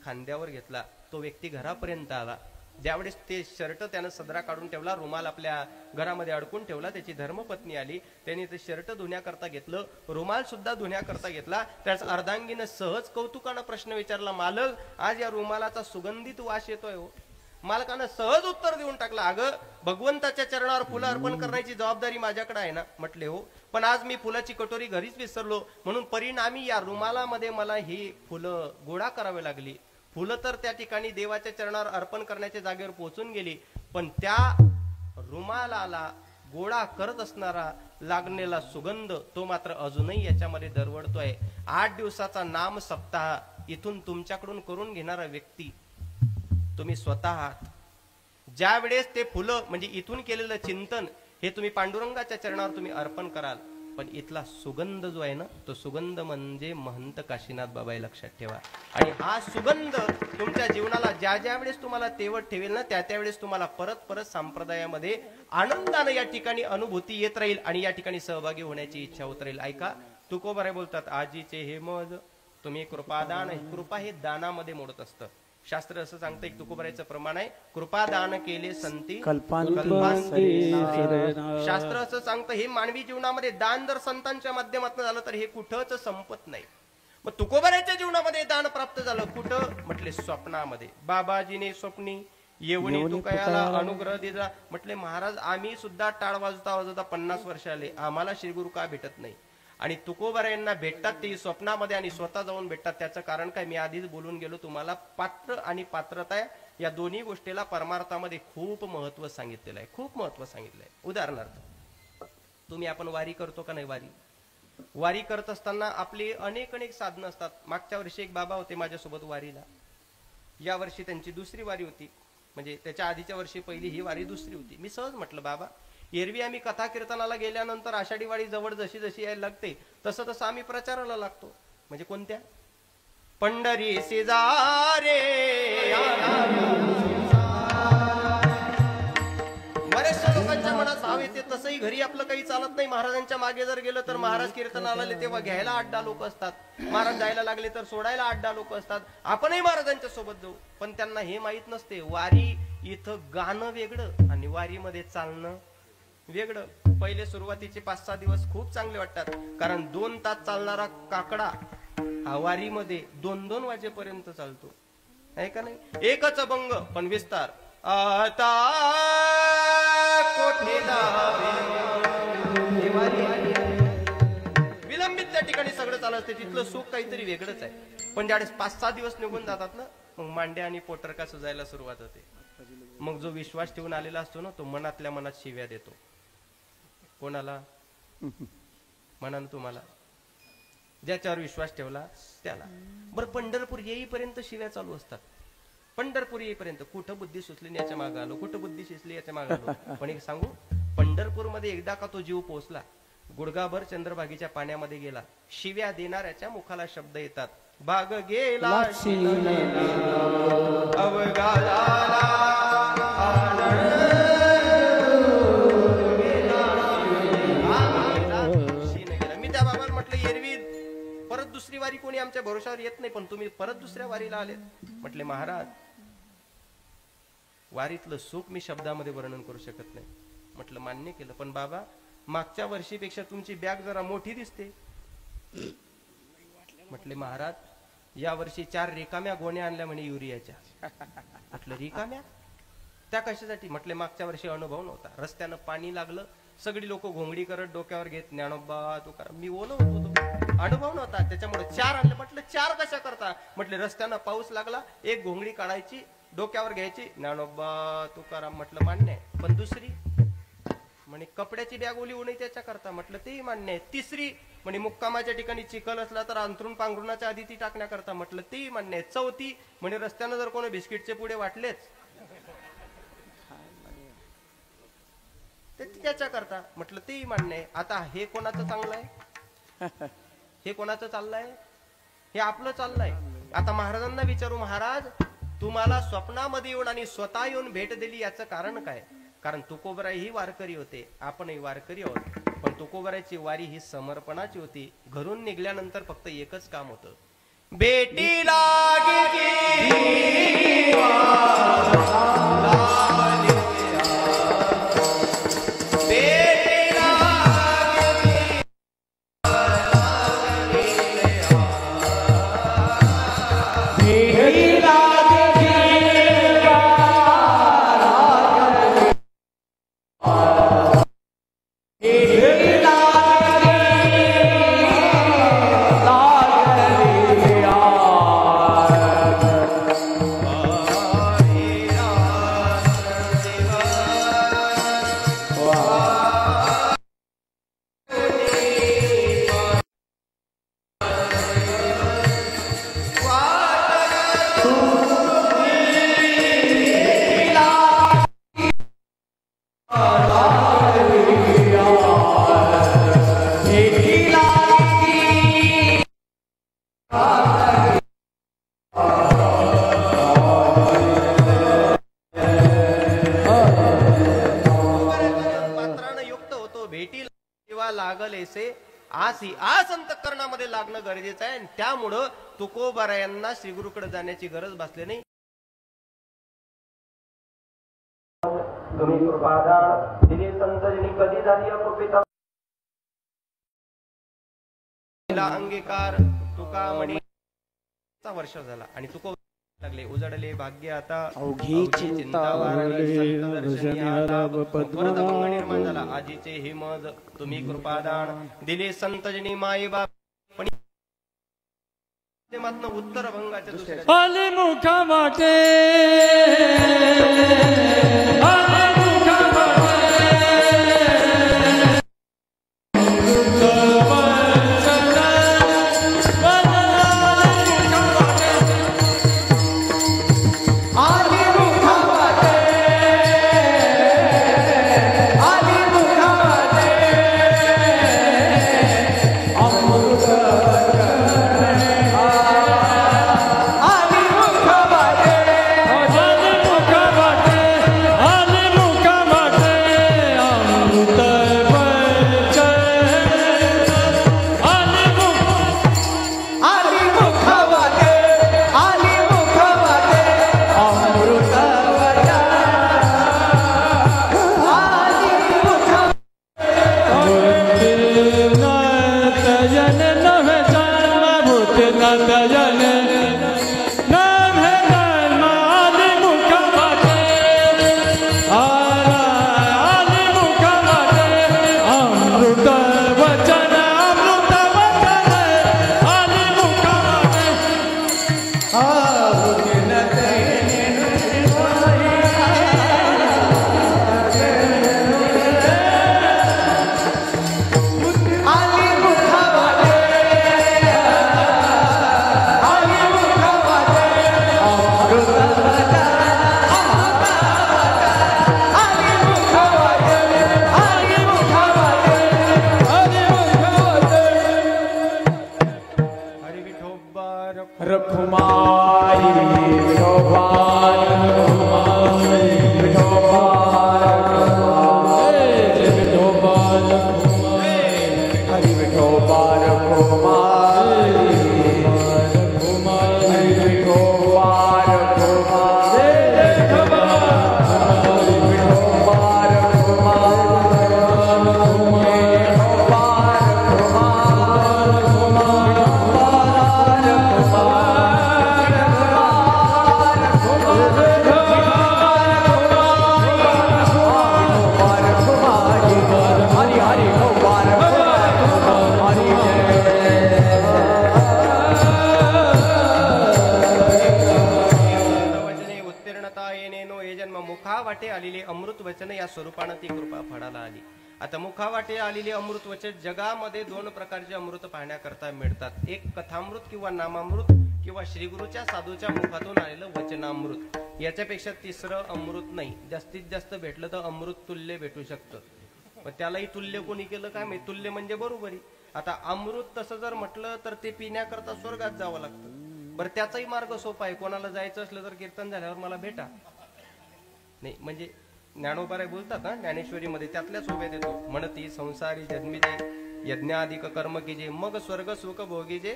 खांद्यावर घेतला. तो व्यक्ती घरापर्यंत आला, ज्यावेळेस ते शर्ट त्यानं सदरा काढून ठेवला, रुमाल आपल्या घरामध्ये अडकून ठेवला, त्याची धर्मपत्नी आली, त्याने ते शर्ट धुण्याकरता घेतलं, रुमाल सुद्धा धुण्याकरता घेतला. त्याच अर्धांगीनं सहज कौतुकानं प्रश्न विचारला, मालक आज या रुमालाचा सुगंधित वास येतोय हो. मालकानं सहज उत्तर देऊन टाकलं, अगं भगवंताच्या चरणावर फुलं अर्पण करण्याची जबाबदारी माझ्याकडे आहे ना. म्हटले हो, पण आज मी फुलाची कटोरी घरीच विसरलो, म्हणून परिणामी या रुमालामध्ये मला ही फुलं गोळा करावी लागली. फुलं तर त्या ठिकाणी देवाच्या चरणावर अर्पण करण्याच्या जागेवर पोहोचून गेली, पण त्या रुमालाला गोळा करत असणारा लागलेला सुगंध तो मात्र अजूनही याच्यामध्ये दरवळतोय. 8 दिवसाचा नाम सप्ताह इथून तुमच्याकडून करून घेणारा व्यक्ती तुम्ही स्वतः आहात. ज्या वेळेस ते फुलं म्हणजे इथून केलेलं चिंतन हे तुम्ही पांडुरंगाच्या चरणावर तुम्ही अर्पण कराल, पण इथला सुगंध जो आहे ना, तो सुगंध म्हणजे महंत काशीनाथ बाबा हे लक्षात ठेवा. आणि हा सुगंध तुमच्या जीवनाला ज्या ज्या वेळेस तुम्हाला तेवत ठेवेल ना, त्या त्यावेळेस तुम्हाला परत परत संप्रदायामध्ये आनंदाने या ठिकाणी अनुभूती येत राहील आणि या ठिकाणी सहभागी होण्याची इच्छा होत राहील. ऐका, तुकोबाराय बोलतात, आजीचे हे मज तुम्ही कृपादान. कृपा हे दानामध्ये मोडत असतं. शास्त्र असं सांगतं, एक तुकोबारायचं प्रमाण आहे, कृपा दान केले संती कल्पांतरी. शास्त्र असं सांगतं, हे मानवी जीवनामध्ये दान जर संतांच्या माध्यमातून झालं तर हे कुठंच संपत नाही. मग तुकोबारायच्या जीवनामध्ये दान प्राप्त झालं कुठं? म्हटले स्वप्नामध्ये. बाबाजीने स्वप्नी येवणी तुकयाला अनुग्रह दिला. म्हटले महाराज आम्ही सुद्धा टाळ वाजवता वाजवता 50 वर्ष आले, आम्हाला श्रीगुरु का भेटत नाही? आणि तुकोबारायांना भेटतात ते स्वप्नामध्ये आणि स्वतः जाऊन भेटतात. त्याचं कारण काय? मी आधीच बोलून गेलो तुम्हाला, पात्र आणि पात्रता या दोन्ही गोष्टीला परमार्थामध्ये खूप महत्व सांगितलेलं आहे, खूप महत्व सांगितलंय. उदाहरणार्थ तुम्ही आपण वारी करतो का नाही? वारी करत असताना आपली अनेक साधनं असतात. मागच्या वर्षी एक बाबा होते माझ्यासोबत वारीला, या वर्षी त्यांची दुसरी वारी होती, म्हणजे त्याच्या आधीच्या वर्षी पहिली, ही वारी दुसरी होती. मी सहज म्हटलं, बाबा एरवी आम्ही कथा कीर्तनाला गेल्यानंतर आषाढी वारी जवळ जशी जशी यायला लागते तसं तसं आम्ही प्रचाराला लागतो. म्हणजे कोणत्या? पंढरी शेजारे. बऱ्याचशा लोकांच्या मनात भाव येते, तसंही घरी आपलं काही चालत नाही. महाराजांच्या मागे जर गेलं तर महाराज कीर्तनाला आले तेव्हा घ्यायला 8-10 लोक असतात, महाराज जायला लागले तर सोडायला 8-10 लोक असतात. आपणही महाराजांच्या सोबत जाऊ, पण त्यांना हे माहित नसते वारी इथं गाणं वेगळं आणि वारीमध्ये चालणं वेगळं. पहिले सुरुवातीचे 5-6 दिवस खूप चांगले वाटतात, कारण 2 तास चालणारा काकडा हा वारीमध्ये 2-2 वाजेपर्यंत चालतो, आहे का नाही? एकच अभंग पण विस्तार. आता कोठे विलंबित त्या ठिकाणी सगळं चालू असते, तिथलं सुख काहीतरी वेगळंच आहे. पण ज्यावेळेस 5-6 दिवस निघून जातात ना, मग मांड्या आणि पोटरका सुजायला सुरुवात होते. मग जो विश्वास ठेवून आलेला असतो ना, तो मनातल्या मनात शिव्या देतो. कोणाला? मनानं तुम्हाला, ज्याच्यावर विश्वास ठेवला त्याला. बरं, पंढरपूर येईपर्यंत शिव्या चालू असतात. पंढरपूर येईपर्यंत कुठं बुद्धी सुचली याच्या मागे आलो, कुठं बुद्धी शिजली याच्या मागे आलो. पण एक सांगू, पंढरपूरमध्ये एकदा का तो जीव पोहोचला, गुडगाभर चंद्रभागीच्या पाण्यामध्ये गेला, शिव्या देणाऱ्याच्या मुखाला शब्द येतात, भाग गेला अवघा परत दुसरी वारी कोणी आमच्या भरोशावर येत नाही, पण तुम्ही परत दुसऱ्या वारीला आले. म्हटले महाराज वारीतलं सुख मी शब्दामध्ये वर्णन करू शकत नाही. म्हटलं मान्य केलं, पण बाबा मागच्या वर्षीपेक्षा तुमची बॅग जरा मोठी दिसते. म्हटले महाराज या वर्षी 4 रिकाम्या गोण्या आणल्या म्हणे युरियाच्या. म्हटलं रिकाम्या त्या कशासाठी? म्हटले मागच्या वर्षी अनुभव नव्हता, रस्त्यानं पाणी लागलं, सगळी लोक घोंगडी करत डोक्यावर घेत ज्ञानोबा तुकाराम, मी ओलं होतो, अनुभव नव्हता, त्याच्यामुळे 4 आणले. म्हटलं 4 कशा करता? म्हटले रस्त्यानं पाऊस लागला, एक घोंगडी काढायची डोक्यावर घ्यायची ज्ञानोबा तुकाराम. म्हटलं मान्य आहे, पण दुसरी म्हणे कपड्याची बॅग ओली होणे त्याच्या करता. म्हटलं तेही मान्य आहे. तिसरी म्हणे मुक्कामाच्या ठिकाणी चिखल असला तर अंथरून पांघरुणाच्या आधी ती टाकण्याकरता. म्हटलं तेही मान्य आहे. चौथी म्हणे रस्त्यानं जर कोणी बिस्किटचे पुढे वाटलेच ते त्याच्या करता. म्हटलं तेही मान्य आहे. आता हे कोणाचं चांगलं आहे? हे कोणाचं चाललंय? हे आपलं चाललंय. आता महाराजांना विचारू, महाराज तुम्हाला स्वप्नामध्ये येऊन आणि स्वतः येऊन भेट दिली याचं कारण काय? कारण तुकोबाराय ही वारकरी होते, आपणही वारकरी आहोत, पण तुकोबारायची वारी ही समर्पणाची होती. घरून निघल्यानंतर फक्त एकच काम होतं, बेटी लागे आस अंतःकरणामध्ये लागणं गरजेचं आहे. त्यामुळं तुकोबारायांना श्रीगुरूकडे जाण्याची गरज भासली नाही. तुम्ही कृपादान दिली संतजनी कधी झाली अकृपेता अंगीकार तुका म्हणी वर्ष झाला आणि तुको लागले उजडले भाग्य आता अवघी चिंता निर्माण झाला. आजीचे हिमज तुम्ही कृपादान दिले संतजनी माई बाप पण उत्तर भंगाच्या दुसऱ्या मुखा वाटे आता मुखावाटे आलेली अमृत वचन जगामध्ये दोन प्रकारचे अमृत पाहण्याकरता मिळतात. एक कथामृत किंवा नामामृत किंवा श्रीगुरूच्या साधूच्या मुखातून आलेलं वचनामृत. याच्यापेक्षा तिसरं अमृत नाही. जास्तीत जास्त भेटलं तर अमृत तुल्य भेटू शकतं. पण त्यालाही तुल्य कोणी केलं काय माहिती. तुल्य म्हणजे बरोबरी. आता अमृत तसं जर म्हटलं तर ते पिण्याकरता स्वर्गात जावं लागतं. बरं त्याचाही मार्ग सोपा आहे. कोणाला जायचं असलं तर कीर्तन झाल्यावर मला भेटा. नाही म्हणजे ज्ञानोबाराय बोलतात ना ज्ञानेश्वरीमध्ये त्यातल्याच उभे देतो. म्हणती संसारी जन्मीजे यज्ञाधिक कर्म कीजे मग स्वर्ग सुख भोगीजे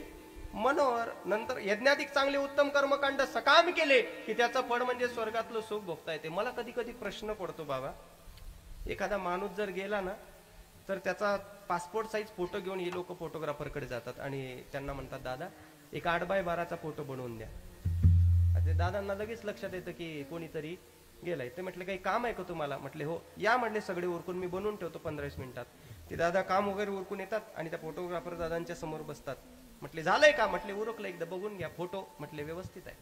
मनोहर नंतर यज्ञाधिक चांगले उत्तम कर्मकांड सकाम केले की त्याचं फळ म्हणजे स्वर्गातलं सुख भोगता येते. मला कधी कधी प्रश्न पडतो बाबा, एखादा माणूस जर गेला ना तर त्याचा पासपोर्ट साईज फोटो घेऊन हे लोक फोटोग्राफरकडे जातात आणि त्यांना म्हणतात दादा एक 8x12चा फोटो बनवून द्या. ते दादांना लगेच लक्षात येतं की कोणीतरी गेलाय. ते म्हटले काही काम आहे का तुम्हाला? म्हटले हो या. म्हटले सगळे उरकून मी बनवून ठेवतो 15 मिनिटात. ते दादा काम वगैरे उरकून येतात आणि त्या फोटोग्राफर दादांच्या समोर बसतात. म्हटले झालंय का? म्हटले उरकलं एकदा बघून घ्या. फोटो म्हटले व्यवस्थित आहे.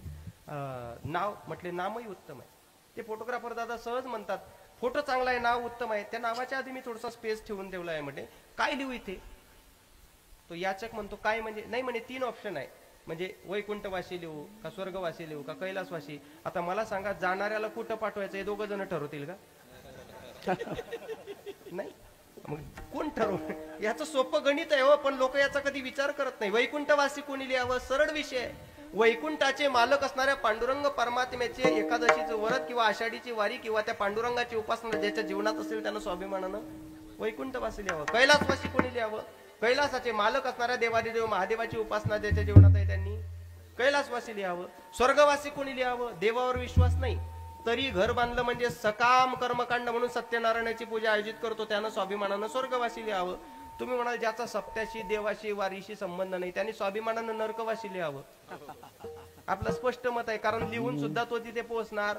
नाव? म्हटले नामही उत्तम आहे. ते फोटोग्राफर दादा सहज म्हणतात फोटो चांगला आहे नाव उत्तम आहे. त्या नावाच्या आधी मी थोडासा स्पेस ठेवून ठेवला आहे. म्हटले काय लिहू इथे? तो याचक म्हणतो काय म्हणजे? नाही म्हणे 3 ऑप्शन आहे, म्हणजे वैकुंठवासी लिहू का स्वर्गवासी लिहू का कैलासवासी. आता मला सांगा जाणाऱ्याला कुठं पाठवायचं हे 2 जण ठरवतील का? नाही, मग कोण ठरव? याचं सोपं गणित आहे हो, पण लोक याचा कधी विचार करत नाही. वैकुंठवासी कोणी लिहावं? सरळ विषय आहे. वैकुंठाचे मालक असणाऱ्या पांडुरंग परमात्म्याचे एकादशीचं व्रत किंवा आषाढीची वारी किंवा त्या पांडुरंगाची उपासना ज्याच्या जीवनात असेल त्यानं स्वाभिमानानं वैकुंठवासी लिहावं. कैलासवासी कोणी लिहावं? कैलासाचे मालक असणाऱ्या देवादिदेव महादेवाची उपासना ज्याच्या जीवनात आहे त्यांनी कैलासवासी लिहावं. स्वर्गवासी कोणी लिहावं? देवावर विश्वास नाही तरी घर बांधलं म्हणजे सकाम कर्मकांड म्हणून सत्यनारायणाची पूजा आयोजित करतो त्यानं स्वाभिमानानं स्वर्गवासी लिहावं. तुम्ही म्हणाल ज्याचा सप्त्याशी देवाशी वारीशी संबंध नाही त्यांनी स्वाभिमानानं नरकवासी लिहावं. आपलं स्पष्ट मत आहे, कारण लिहून सुद्धा तो तिथे पोहोचणार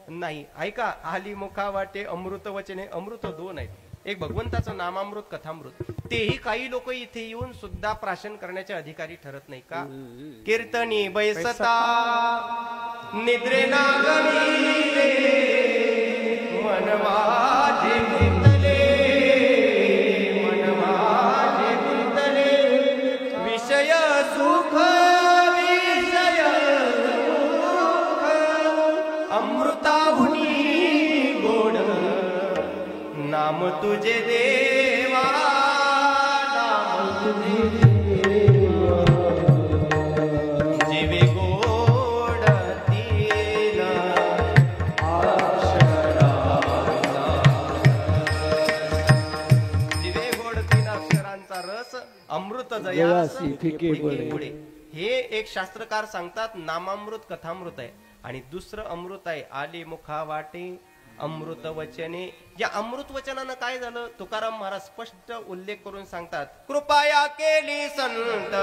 नाही. ऐका, आली मुखा वाटे अमृत वचने. अमृत 2 आहेत, एक भगवंताचं नामामृत कथामृत. तेही काही लोक इथे येऊन सुद्धा प्राशन करण्याचे अधिकारी ठरत नाही का? कीर्तनी बैसता निद्रे नागणीले मन माझे गुंतले, मन माझे गुंतले विषय सुख विषय सुख अमृताहुनी गोड नाम तुझे देवा, नाम तुझे देवा जीवे गोड 3 अक्षरांचा, जीवे गोड 3 अक्षरांचा रस अमृत जयासी फिके पुढे. हे एक शास्त्रकार सांगतात नामामृत कथामृत आहे. आणि दुसरं अमृत आहे आली मुखा वाटे अमृत वचने. या अमृत वचनानं काय झालं तुकाराम महाराज स्पष्ट उल्लेख करून सांगतात, कृपया केली संत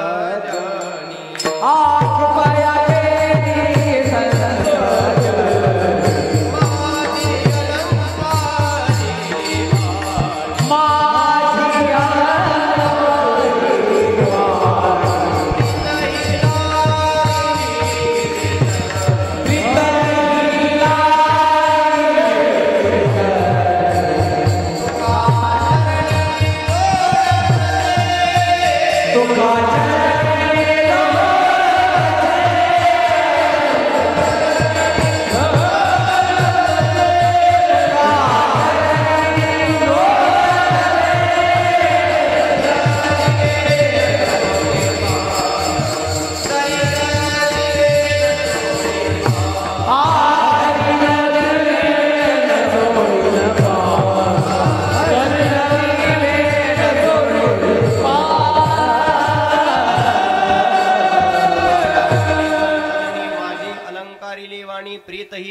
जनी, कृपया केली संत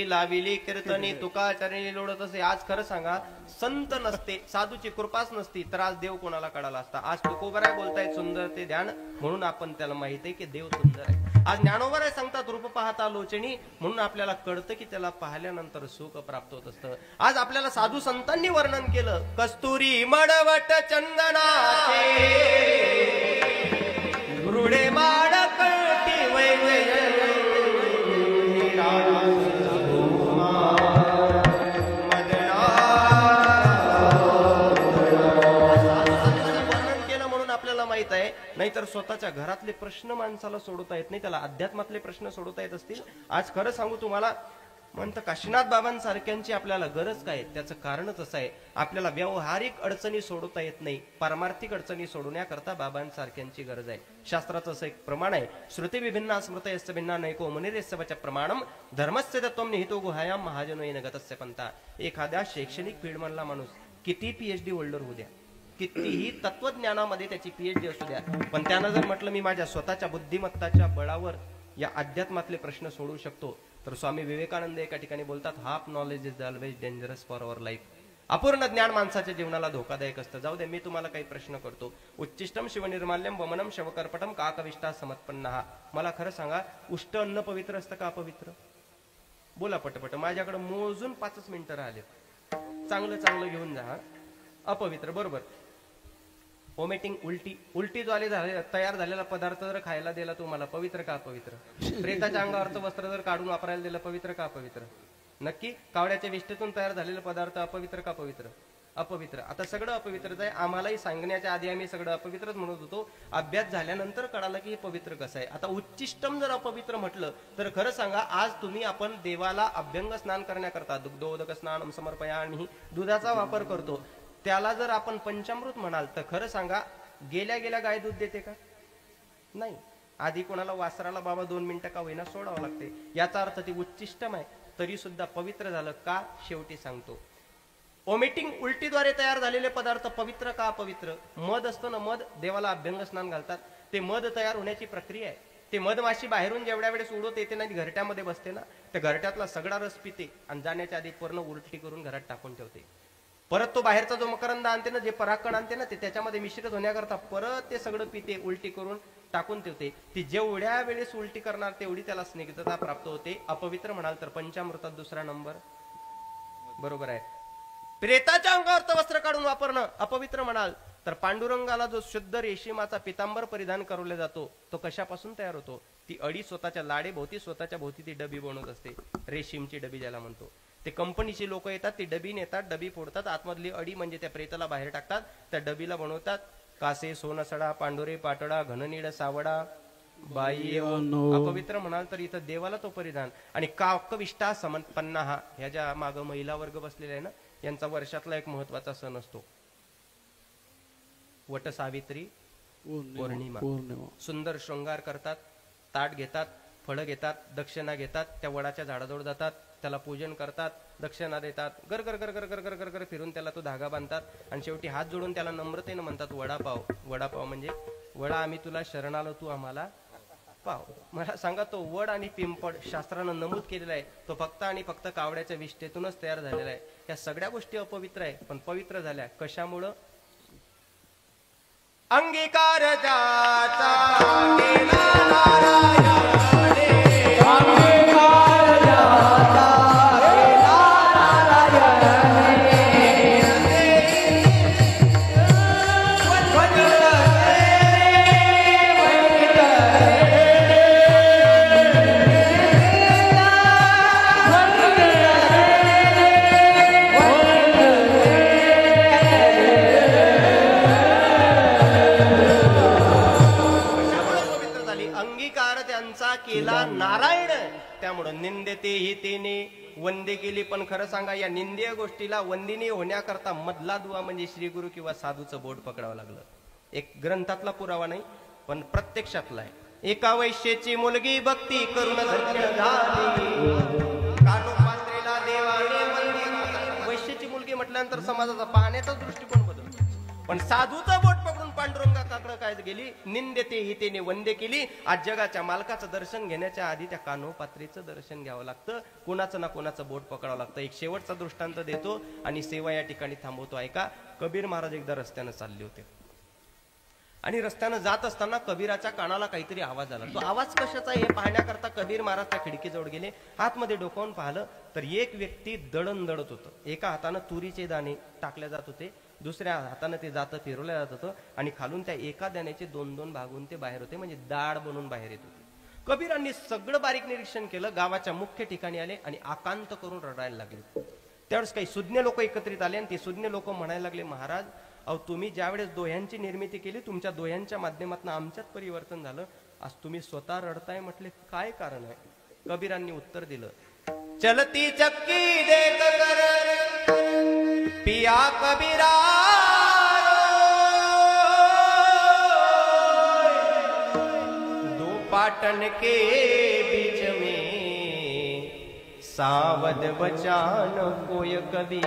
लाविली कीर्तनी तुका चरणी लोळत असे. आज खरं सांगा संत नसते साधूची कृपाच नसती तर आज देव कोणाला कळाला असता. आज तुकोबराय बोलतायत सुंदर ते ध्यान म्हणून आपण त्याला माहित आहे की देव सुंदर आहे. आज ज्ञानोबराय सांगतात रूप पाहता लोचनी म्हणून आपल्याला कळतं की त्याला पाहिल्यानंतर सुख प्राप्त होत असतं. आज आपल्याला साधू संतांनी वर्णन केलं कस्तुरी मडवट चंदनाचे रुडे माड कळती वैवय माहित आहे. नाहीतर स्वतःच्या घरातले प्रश्न माणसाला सोडवता येत नाही, त्याला अध्यात्मातले प्रश्न सोडवता येत असतील. आज खरं सांगू तुम्हाला म्हणतं काशीनाथ बाबांसारख्यांची आपल्याला गरज काय? त्याचं कारणच असं आहे आपल्याला व्यावहारिक अडचणी सोडवता येत नाही, पारमार्थिक अडचणी सोडवण्याकरता बाबांसारख्यांची गरज आहे. शास्त्राचं असं एक प्रमाण आहे श्रुती विभिन्ना स्मृतयस्य भिन्ना नैको मुनिरेस्य वच प्रमाणम धर्मस्य तत्वम निहितो गुहायाम महाजनोयेन गतस्य पंथा. एखाद्या शैक्षणिक फील्ड मधला माणूस किती PhD होल्डर होऊ द्या कितीही तत्वज्ञानामध्ये त्याची PhD असू द्या, पण त्यानं जर म्हटलं मी माझ्या स्वतःच्या बुद्धिमत्ताच्या बळावर या अध्यात्मातले प्रश्न सोडवू शकतो, तर स्वामी विवेकानंद एका ठिकाणी बोलतात, half knowledge is always dangerous for our life. अपूर्ण ज्ञान माणसाच्या जीवनाला धोकादायक असतं. जाऊ दे, मी तुम्हाला काही प्रश्न करतो. उच्चिष्टम शिवनिर्माल्यम वमनम शवकर्पटम काकविष्टा समत्पन्ना. मला खरं सांगा, उष्ट अन्न पवित्र असतं का अपवित्र? बोला पटपट, माझ्याकडे मोजून 5 मिनिटं राहिले. चांगलं चांगलं घेऊन जा. अपवित्र, बरोबर. ओमेटिंग, उलटी द्वारे तयार झालेला पदार्थ जर खायला दिला तुम्हाला, पवित्र का अपवित्र? प्रेताच्या अंगावरचं वस्त्र जर काढून वापरायला दिलं, पवित्र का अपवित्र? नक्की. कावड्याच्या विष्ठेतून तयार झालेले पदार्थ अपवित्र का पवित्र? अपवित्र. आता सगळं अपवित्रच आहे. आम्हालाही सांगण्याच्या आधी आम्ही सगळं अपवित्रच म्हणत होतो. अभ्यास झाल्यानंतर कळालं की हे पवित्र कसं आहे. आता उच्चिष्टम जर अपवित्र म्हटलं तर खरं सांगा, आज तुम्ही आपण देवाला अभ्यंग स्नान करण्याकरता दुग्धोदक स्नानम समर्पयामी दुधाचा वापर करतो. त्याला जर आपण पंचामृत म्हणाल तर खरं सांगा, गेल्या गाय दूध देते का? नाही. आधी कोणाला वासराला बाबा 2 मिनिटं का होईना सोडावं लागते. याचा अर्थ ती उच्चिष्टम आहे, तरी सुद्धा पवित्र झालं का? शेवटी सांगतो. ओमिटिंग, उलटीद्वारे तयार झालेले पदार्थ पवित्र का अपवित्र? मध असतं ना, मध देवाला अभ्यंग स्नान घालतात. ते मध तयार होण्याची प्रक्रिया आहे. ते मधमाशी बाहेरून जेवढ्या वेळेस उडवत येते ना, घरट्यामध्ये बसते ना, त्या घरट्यातला सगळा रस पिते आणि जाण्याच्या आधी पूर्ण उलटी करून घरात टाकून ठेवते. परत तो बाहेरचा जो मकरंद आणते ना, जे परागकण आणते ना, ते त्याच्यामध्ये मिश्रित होण्याकरता परत ते सगळं पिते, उलटी करून टाकून ठेवते. ती जेवढ्या वेळेस उलटी करणार तेवढी त्याला स्निग्धता प्राप्त होते. अपवित्र म्हणाल तर पंचामृतात दुसरा नंबर बरोबर आहे. प्रेताच्या अंगावरचं वस्त्र काढून वापरणं अपवित्र म्हणाल तर पांडुरंगाला जो शुद्ध रेशीमाचा पितांबर परिधान करवला जातो, तो कशापासून तयार होतो? ती अडी स्वतःच्या लाडेभोवती, स्वतःच्या भोवती ती डबी बनवत असते. रेशीमची डबी ज्याला म्हणतो. ते कंपनीची लोक येतात, ती डबी नेतात, डबी फोडतात, आतमधली अडी म्हणजे त्या प्रेताला बाहेर टाकतात, त्या डबीला बनवतात. कासे, सोनसडा, पांडुरे, पाटडा, घननीड, सावडा, बाई. अपवित्र म्हणाल तर इथं देवाला तो परिधान. आणि काकविष्टा समत्पन्ना, ह्या ज्या माग महिला वर्ग बसलेला आहे ना, यांचा वर्षातला एक महत्वाचा सण असतो, वट सावित्री पौर्णिमा. सुंदर शृंगार करतात, ताट घेतात, फळं घेतात, दक्षिणा घेतात, त्या वडाच्या झाडाजवळ जातात, त्याला पूजन करतात, दक्षिणा देतात, गर गर गर गर गर गर गर गर फिरून त्याला तो धागा बांधतात आणि शेवटी हात जोडून त्याला नम्रतेनं म्हणतात वडापाव. वडापाव म्हणजे वडा आम्ही तुला शरण आलो, तू आम्हाला पाव. मला सांगा, तो वड आणि पिंपळ शास्त्रानं नमूद केलेला आहे, तो फक्त आणि फक्त कावड्याच्या विष्ठेतूनच तयार झालेला आहे. या सगळ्या गोष्टी अपवित्र आहे, पण पवित्र झाल्या कशामुळं? अंगीकार ज्याचा केला नारायणे, अंगीकार ज्याचा केला नारायणे, केला नारायण. त्यामुळं निंदते ही तेने वंदे केली. पण खरं सांगा, या निंदीय गोष्टीला वंदिनी होण्याकरता मधला दुवा म्हणजे श्री गुरु किंवा साधूचं बोट पकडावं लागलं. एक ग्रंथातला पुरावा नाही, पण प्रत्यक्षातला आहे. एका वैश्येची मुलगी भक्ती करून धन्य झाली, कानोपात्रेला देवाने वंदिली. वैश्येची मुलगी म्हटल्यानंतर समाजाचा पाहण्याचा दृष्टिकोन बदलतो. पण साधूचं बोट पकडून पांडुरंगाकडे काय गेली, निंदते ही तेने वंदे केली. आज जगाच्या मालकाचं दर्शन घेण्याच्या आधी त्या कानोपात्रीचं दर्शन घ्यावं लागतं, कोणाचं ना कोणाचं बोट पकडावं लागतं. एक शेवटचा दृष्टांत देतो आणि सेवा या ठिकाणी थांबवतो. ऐका. कबीर महाराज एकदा रस्त्यानं चालले होते आणि रस्त्यानं जात असताना कबीराच्या कानाला काहीतरी आवाज आला. तो आवाज कशाचा हे पाहण्याकरता कबीर महाराज त्या खिडकीजवळ गेले. आतमध्ये डोकावून पाहिलं तर एक व्यक्ती दळण दळत होतं. एका हातानं तुरीचे दाणे टाकले जात होते, दुसऱ्या हातानं ते जातं फिरवलं जात होतं आणि खालून त्या एका दाण्याचे 2-2 भागून ते बाहेर होते, म्हणजे दाढ बनून बाहेर येत होते. कबीरांनी सगळं बारीक निरीक्षण केलं. गावाच्या मुख्य ठिकाणी आले आणि आकांत करून रडायला लागले. त्यावेळेस काही सुज्ञ लोक एकत्रित आले आणि ते सुज्ञ लोक म्हणायला लागले, महाराज अहो, तुम्ही ज्यावेळेस दोह्यांची निर्मिती केली, तुमच्या दोह्यांच्या माध्यमातून आमच्यात परिवर्तन झालं, आज तुम्ही स्वतः रडताय. म्हटले काय कारण आहे? कबीरांनी उत्तर दिलं, चलती चक्की देख कर पिया कबीरा, दो पाटन के बीच में सावध बचान कोय कभी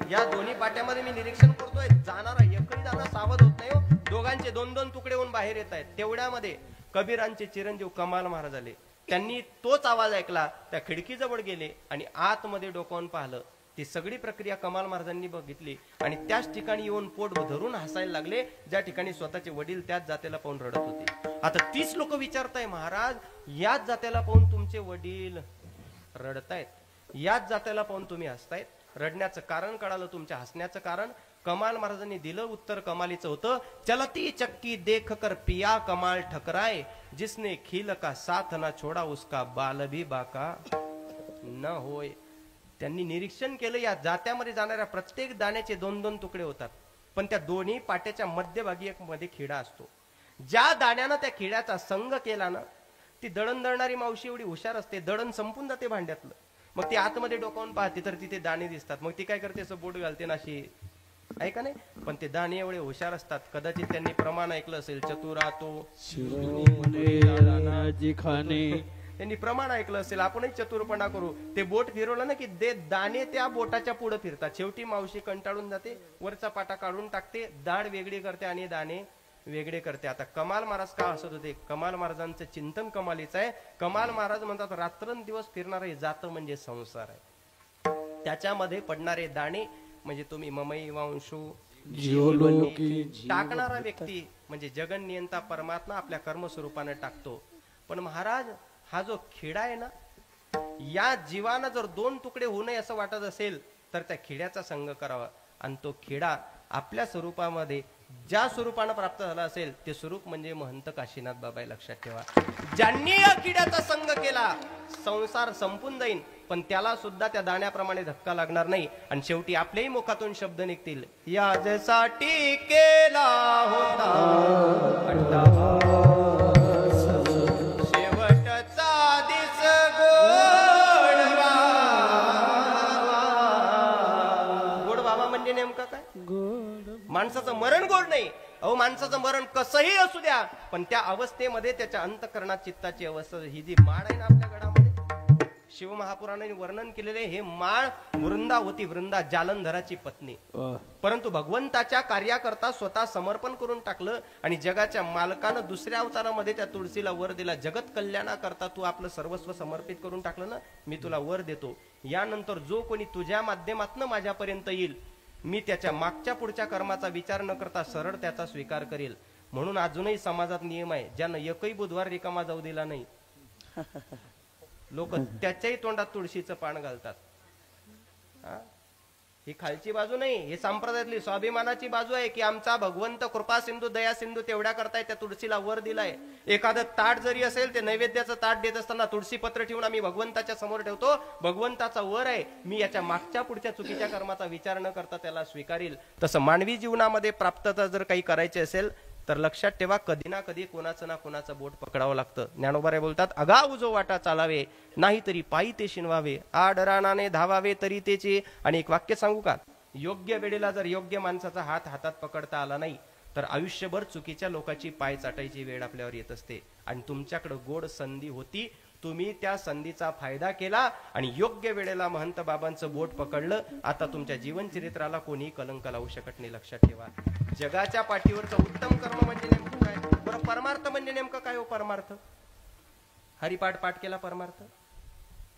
या दोन्ही पाट्यामध्ये मी निरीक्षण करतोय, जाणारा एकही दाना सावध होत नाही हो. दोघांचे दोन दोन तुकडे होऊन बाहेर येत आहेत. तेवढ्यामध्ये कबीरांचे चिरंजीव कमाल महाराज आले. त्यांनी तोच आवाज ऐकला, त्या खिडकीजवळ गेले आणि आतमध्ये डोकावून पाहिलं. ती सगळी प्रक्रिया कमाल महाराजांनी बघितली आणि त्याच ठिकाणी येऊन पोट धरून हसायला लागले, ज्या ठिकाणी स्वतःचे वडील त्याच जातेला पाहून रडत होते. आता तीच लोक विचारताय, महाराज याच जातेला पाहून तुमचे वडील रडतायत, याच जातेला पाहून तुम्ही हसतायत, रडण्याचं कारण कळालं, तुमच्या हसण्याचं कारण. कमाल महाराजांनी दिलं उत्तर कमालीचं होतं, चलती चक्की देख कर पिया कमाल ठकराय, जिसने खील का साथ ना छोडा उसका बाल भी बाका न होय. त्यांनी निरीक्षण केलं, या जात्यामध्ये जाणाऱ्या प्रत्येक दाण्याचे दोन दोन तुकडे होतात, पण त्या दोन्ही पाट्याच्या मध्यभागी एक मध्ये खिडा असतो. ज्या दाण्यानं त्या खिड्याचा संग केला ना, ती दळण दळणारी मावशी एवढी हुशार असते, दळण संपून जाते भांड्यातलं. मग ती आतमध्ये डोकावून पाहते तर तिथे दाणे दिसतात. मग ती काय करते, असं बोट घालते ना अशी, ऐका नाही. पण ते दाणे एवढे हुशार असतात, कदाचित त्यांनी प्रमाण ऐकलं असेल, चतुरा तो त्यांनी प्रमाण ऐकलं असेल. आपणही चतुरपणा करू. ते बोट फिरवलं ना की दाणे त्या बोटाच्या पुढे फिरतात. शेवटी मावशी कंटाळून जाते, वरचा पाटा काढून टाकते, दाढ वेगळी करते आणि दाणे वेगळे करते. आता कमाल महाराज का हसत होते? कमाल महाराजांचं चिंतन कमालीचं आहे. कमाल महाराज म्हणतात, रात्रंदिवस फिरणारे जात म्हणजे संसार आहे, त्याच्यामध्ये पडणारे दाणे म्हणजे तुम्ही ममई वांशू टाकणारा व्यक्ती म्हणजे जगन नियंता परमात्मा आपल्या कर्मस्वरूपाने टाकतो. पण महाराज हा जो खिडा आहे ना, या जीवानं जर दोन तुकडे होऊ नये असं वाटत असेल तर त्या खिड्याचा संग करावा. आणि तो खिडा आपल्या स्वरूपामध्ये ज्या स्वरूपानं प्राप्त झाला असेल ते स्वरूप म्हणजे महंत काशीनाथ बाबा. लक्षात ठेवा, ज्यांनी या किड्याचा संग केला संसार संपून जाईल, पण त्याला सुद्धा त्या दाण्याप्रमाणे धक्का लागणार नाही. आणि शेवटी आपल्याही मुखातून शब्द निघतील, यासाठी केला होता शेवटचा दिस गोड बाबा. म्हणजे नेमका काय? माणसाचं मरण गोड नाही. अहो, माणसाचं मरण कसंही असू द्या, पण त्या अवस्थेमध्ये त्याच्या अंतःकरणात चित्ताची अवस्था, ही जी माळ आहे ना आपल्या गडामध्ये, शिवमहापुराणाने वर्णन केलेले हे माळ वृंदा होती, वृंदा जालंधराची पत्नी. परंतु भगवंताच्या कार्याकरता स्वतः समर्पण करून टाकलं आणि जगाच्या मालकानं दुसऱ्या अवतारामध्ये त्या तुळशीला वर दिला. जगत कल्याणाकरता तू आपलं सर्वस्व समर्पित करून टाकलं ना, मी तुला वर देतो. यानंतर जो कोणी तुझ्या माध्यमातून माझ्यापर्यंत येईल, मी त्याच्या मागच्या पुढच्या कर्माचा विचार न करता सरळ त्याचा स्वीकार करेल. म्हणून अजूनही समाजात नियम आहे, ज्यानं एकही बुधवार रिकामा जाऊ दिला नाही, लोक त्याच्याही तोंडात तुळशीचं पान घालतात. ही खालची बाजू नाही, हे संप्रदायातली स्वाभिमानाची बाजू आहे की आमचा भगवंत कृपा सिंधू दया सिंधू तेवढ्या करताय त्या तुळशीला वर दिलाय. एखादं ताट जरी असेल, ते नैवेद्याचं ताट देत असताना तुळशी पत्र ठेवून आम्ही भगवंताच्या समोर ठेवतो. भगवंताचा वर आहे, मी याच्या मागच्या पुढच्या चुकीच्या कर्माचा विचार न करता त्याला स्वीकारील. तसं मानवी जीवनामध्ये प्राप्तता जर काही करायची असेल तर लक्षात ठेवा, कधी ना कधी कोणाचं ना कोणाचं बोट पकडावं लागतं. ज्ञानोबारे बोलतात, अगाऊ जो वाटा चालावे नाही तरी पायी ते शिनवावे, आडरानाने धावावे तरी तेचे. आणि एक वाक्य सांगू का, योग्य वेळेला जर योग्य माणसाचा हात हातात पकडता आला नाही तर आयुष्यभर चुकीच्या लोकांची पाय चाटायची वेळ आपल्यावर येत असते. आणि तुमच्याकडे गोड संधी होती, तुम्ही त्या संधीचा फायदा केला आणि योग्य वेळेला महंत बाबांचं बोट पकडलं. आता तुमच्या जीवन चरित्राला कोणी कलंक लावू शकत नाही. लक्षात ठेवा, जगाच्या पाठीवरचं उत्तम कर्म म्हणजे नेमकं काय? बरं, परमार्थ म्हणजे नेमकं काय हो? परमार्थ हरिपाठ पाठ केला, परमार्थ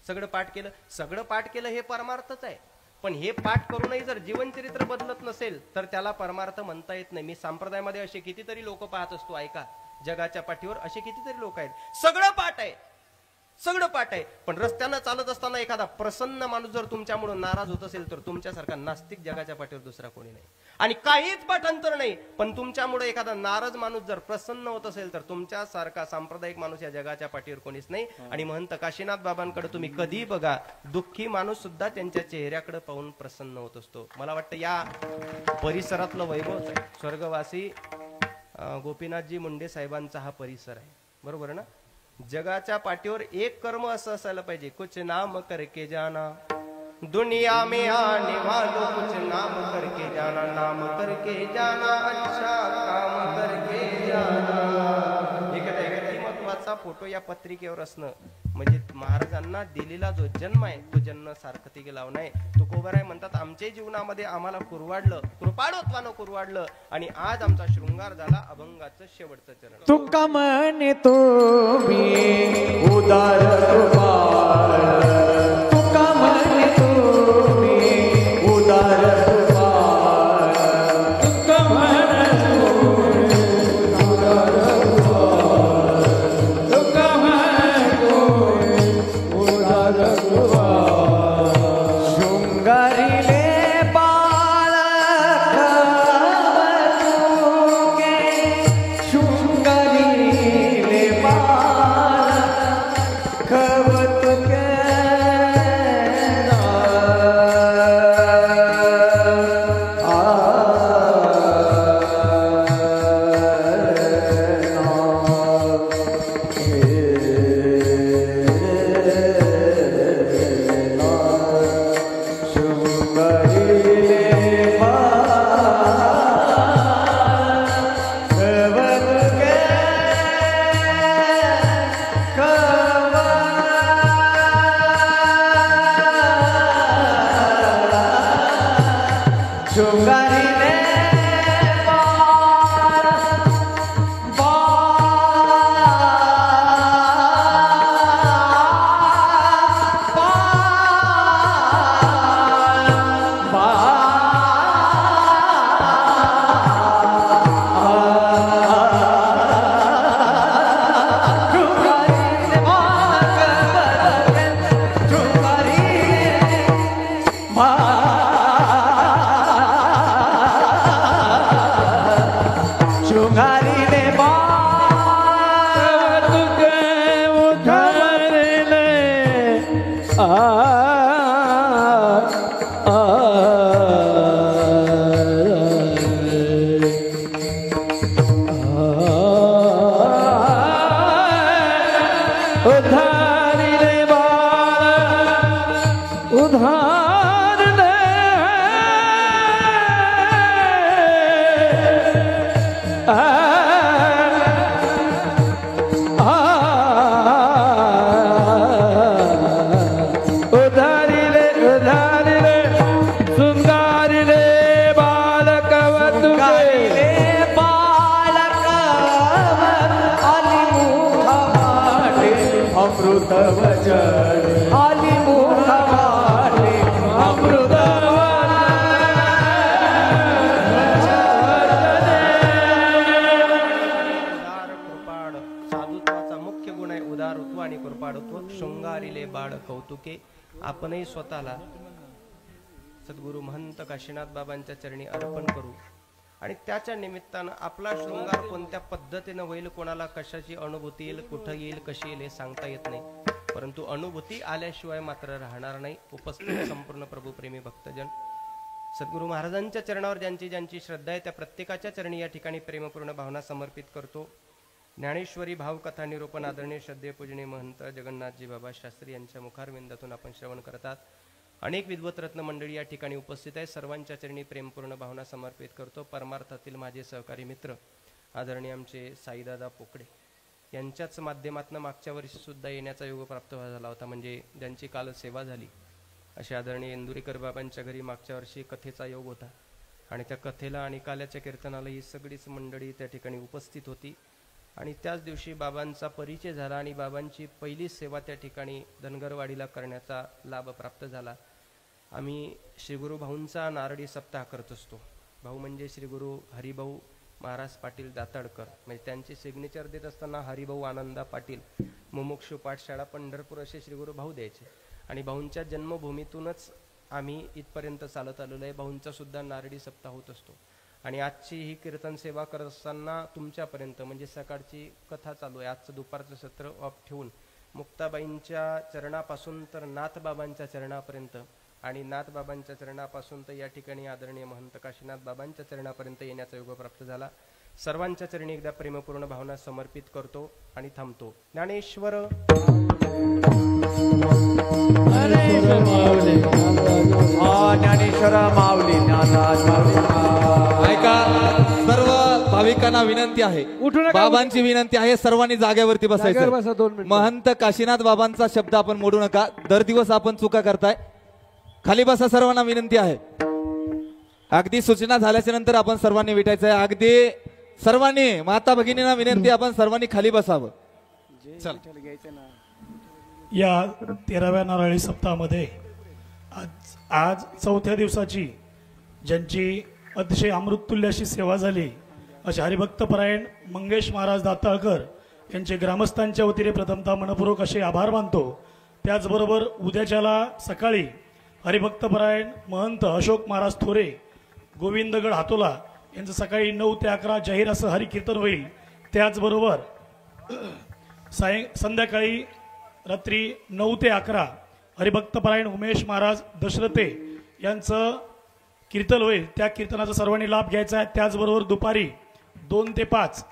सगळं पाठ केलं, सगळं पाठ केलं हे परमार्थच आहे. पण हे पाठ करूनही जर जीवनचरित्र बदलत नसेल तर त्याला परमार्थ म्हणता येत नाही. मी संप्रदायामध्ये असे कितीतरी लोक पाहत असतो, ऐका, जगाच्या पाठीवर असे कितीतरी लोक आहेत, सगळं पाठ आहे, सगळं पाठ आहे, पण रस्त्यानं चालत असताना एखादा प्रसन्न माणूस जर तुमच्यामुळे नाराज होत असेल तर तुमच्यासारखा नास्तिक जगाच्या पाठीवर दुसरा कोणी नाही. आणि काहीच पाठांतर नाही, पण तुमच्यामुळे एखादा नाराज माणूस जर प्रसन्न होत असेल तर तुमच्यासारखा सांप्रदायिक माणूस या जगाच्या पाठीवर कोणीच नाही. आणि महंत काशीनाथ बाबांकडे तुम्ही कधी बघा, दुःखी माणूस सुद्धा त्यांच्या चेहऱ्याकडे पाहून प्रसन्न होत असतो. मला वाटतं या परिसरातलं वैभव आहे. स्वर्गवासी गोपीनाथजी मुंडे साहेबांचा हा परिसर आहे, बरोबर ना? जगाच्या पाठीवर एक कर्म असं असायला पाहिजे, कुछ नाम करके जाना, दुनिया में आने वालों कुछ नाम करके जाना, नाम करके जाना, अच्छा काम करके जाना. एक व्यक्तिमत्वाचा महाराजांचा फोटो या पत्रिकेवर असणं म्हणजे महाराजांना दिलेला जो जन्म आहे तो जन्म सार्थकी गेला नाही. तुकोबाराय म्हणतात आमच्या जीवनामध्ये आम्हाला कुरवाडलं, कृपाळत्वानं कुरवाडलं आणि आज आमचा शृंगार झाला अभंगाचं शेवटचं चरण. तुका म्हणे तुम्ही उदार कृपाळ, तुका म्हणे तुम्ही उदार कृपाळ, तुका म्हणे तुम्ही उदार कृपाळ, तुका म्हणे तुम्ही उदार कृपाळ. शृंगारिले बाळ कवतुके, शृंगारिले बाळ कवतुके आपणही स्वतःला सद्गुरू महंत काशीनाथ बाबांच्या चरणी अर्पण करू आणि त्याच्या निमित्तानं आपला शृंगार कोणत्या पद्धतीनं होईल, कोणाला कशाची अनुभूती येईल, कुठं येईल, कशी येईल हे सांगता येत नाही. परंतु अनुभूती आल्याशिवाय मात्र राहणार नाही. उपस्थित संपूर्ण प्रभुप्रेमी भक्तजन, सद्गुरू महाराजांच्या चरणावर ज्यांची ज्यांची श्रद्धा आहे त्या प्रत्येकाच्या चरणी या ठिकाणी प्रेमपूर्ण भावना समर्पित करतो. ज्ञानेश्वरी भावकथा निरूपण आदरणीय श्रद्धेय पूजनीय महंत जगन्नाथजी बाबा शास्त्री यांच्या मुखारविंदातून आपण श्रवण करतात. अनेक विद्वत रत्न मंडळी या ठिकाणी उपस्थित आहे. सर्वांच्या चरणी प्रेमपूर्ण भावना समर्पित करतो. परमार्थातील माझे सहकारी मित्र आदरणीय आमचे साईदादा पोकडे यांच्याच माध्यमातून मागच्या वर्षी सुद्धा येण्याचा योग प्राप्त झाला होता, म्हणजे ज्यांची काल सेवा झाली असे आदरणीय इंदुरीकर बाबांच्या घरी मागच्या वर्षी कथेचा योग होता आणि त्या कथेला आणि काल्याच्या कीर्तनाला ही सगळीच मंडळी त्या ठिकाणी उपस्थित होती. आणि त्याच दिवशी बाबांचा परिचय झाला आणि बाबांची पहिली सेवा त्या ठिकाणी धनगरवाडीला करण्याचा लाभ प्राप्त झाला. आम्ही श्रीगुरू भाऊंचा नारळी सप्ताह करत असतो. भाऊ म्हणजे श्रीगुरू हरिभाऊ महाराज पाटील दाताडकर, म्हणजे त्यांची सिग्नेचर देत असताना हरिभाऊ आनंदा पाटील मुमुक्षू पाठशाळा पंढरपूर असे श्रीगुरू भाऊ द्यायचे. आणि भाऊंच्या जन्मभूमीतूनच आम्ही इथपर्यंत चालत आलेलो आहे. भाऊंचा सुद्धा नारळी सप्ताह होत असतो. आणि आजची ही कीर्तन सेवा करत असताना तुमच्यापर्यंत म्हणजे सकाळची कथा चालू आहे. आजचं दुपारचं सत्र ऑफ ठेवून मुक्ताबाईंच्या चरणापासून तर नाथबाबांच्या चरणापर्यंत आणि नाथबाबांच्या चरणापासून तर या ठिकाणी आदरणीय महंत काशीनाथ बाबांच्या चरणापर्यंत येण्याचा योग प्राप्त झाला. सर्वांच्या चरणी एकदा प्रेमपूर्ण भावना समर्पित करतो आणि थांबतो. ज्ञानेश्वर ज्ञानेश्वर माऊली ऐका सर्व भाविक भाविकांना विनंती आहे, उठू नका. बाबांची विनंती आहे, सर्वांनी जागेवरती जागेवर बसा, बसायचं. 2 मिनिटं. महंत काशीनाथ बाबांचा शब्द आपण मोडू नका. दर दिवस आपण चुका करताय. खाली बसा, सर्वांना विनंती आहे. अगदी सूचना झाल्याच्या नंतर आपण सर्वांनी विटायचं आहे. अगदी सर्वांनी, माता भगिनींना विनंती, आपण सर्वांनी खाली बसावं. चल. या 13व्या नारळी सप्ताहामध्ये आज 4थ्या दिवसाची ज्यांची अतिशय अमृततुल्य अशी सेवा झाली असे हरिभक्तपरायण मंगेश महाराज दाताळकर यांचे ग्रामस्थांच्या वतीने प्रथमतः मनपूर्वक असे आभार मानतो. त्याचबरोबर उद्याच्याला सकाळी हरिभक्तपरायण महंत अशोक महाराज थोरे गोविंदगड हातोला यांचं सकाळी 9 ते 11 जाहीर असं हरिकीर्तन होईल. त्याचबरोबर संध्याकाळी रात्री 9 ते 11 हरिभक्तपरायण उमेश महाराज दशरथे यांचं कीर्तन होईल. त्या कीर्तनाचा सर्वांनी लाभ घ्यायचा आहे. त्याचबरोबर दुपारी 2 ते 5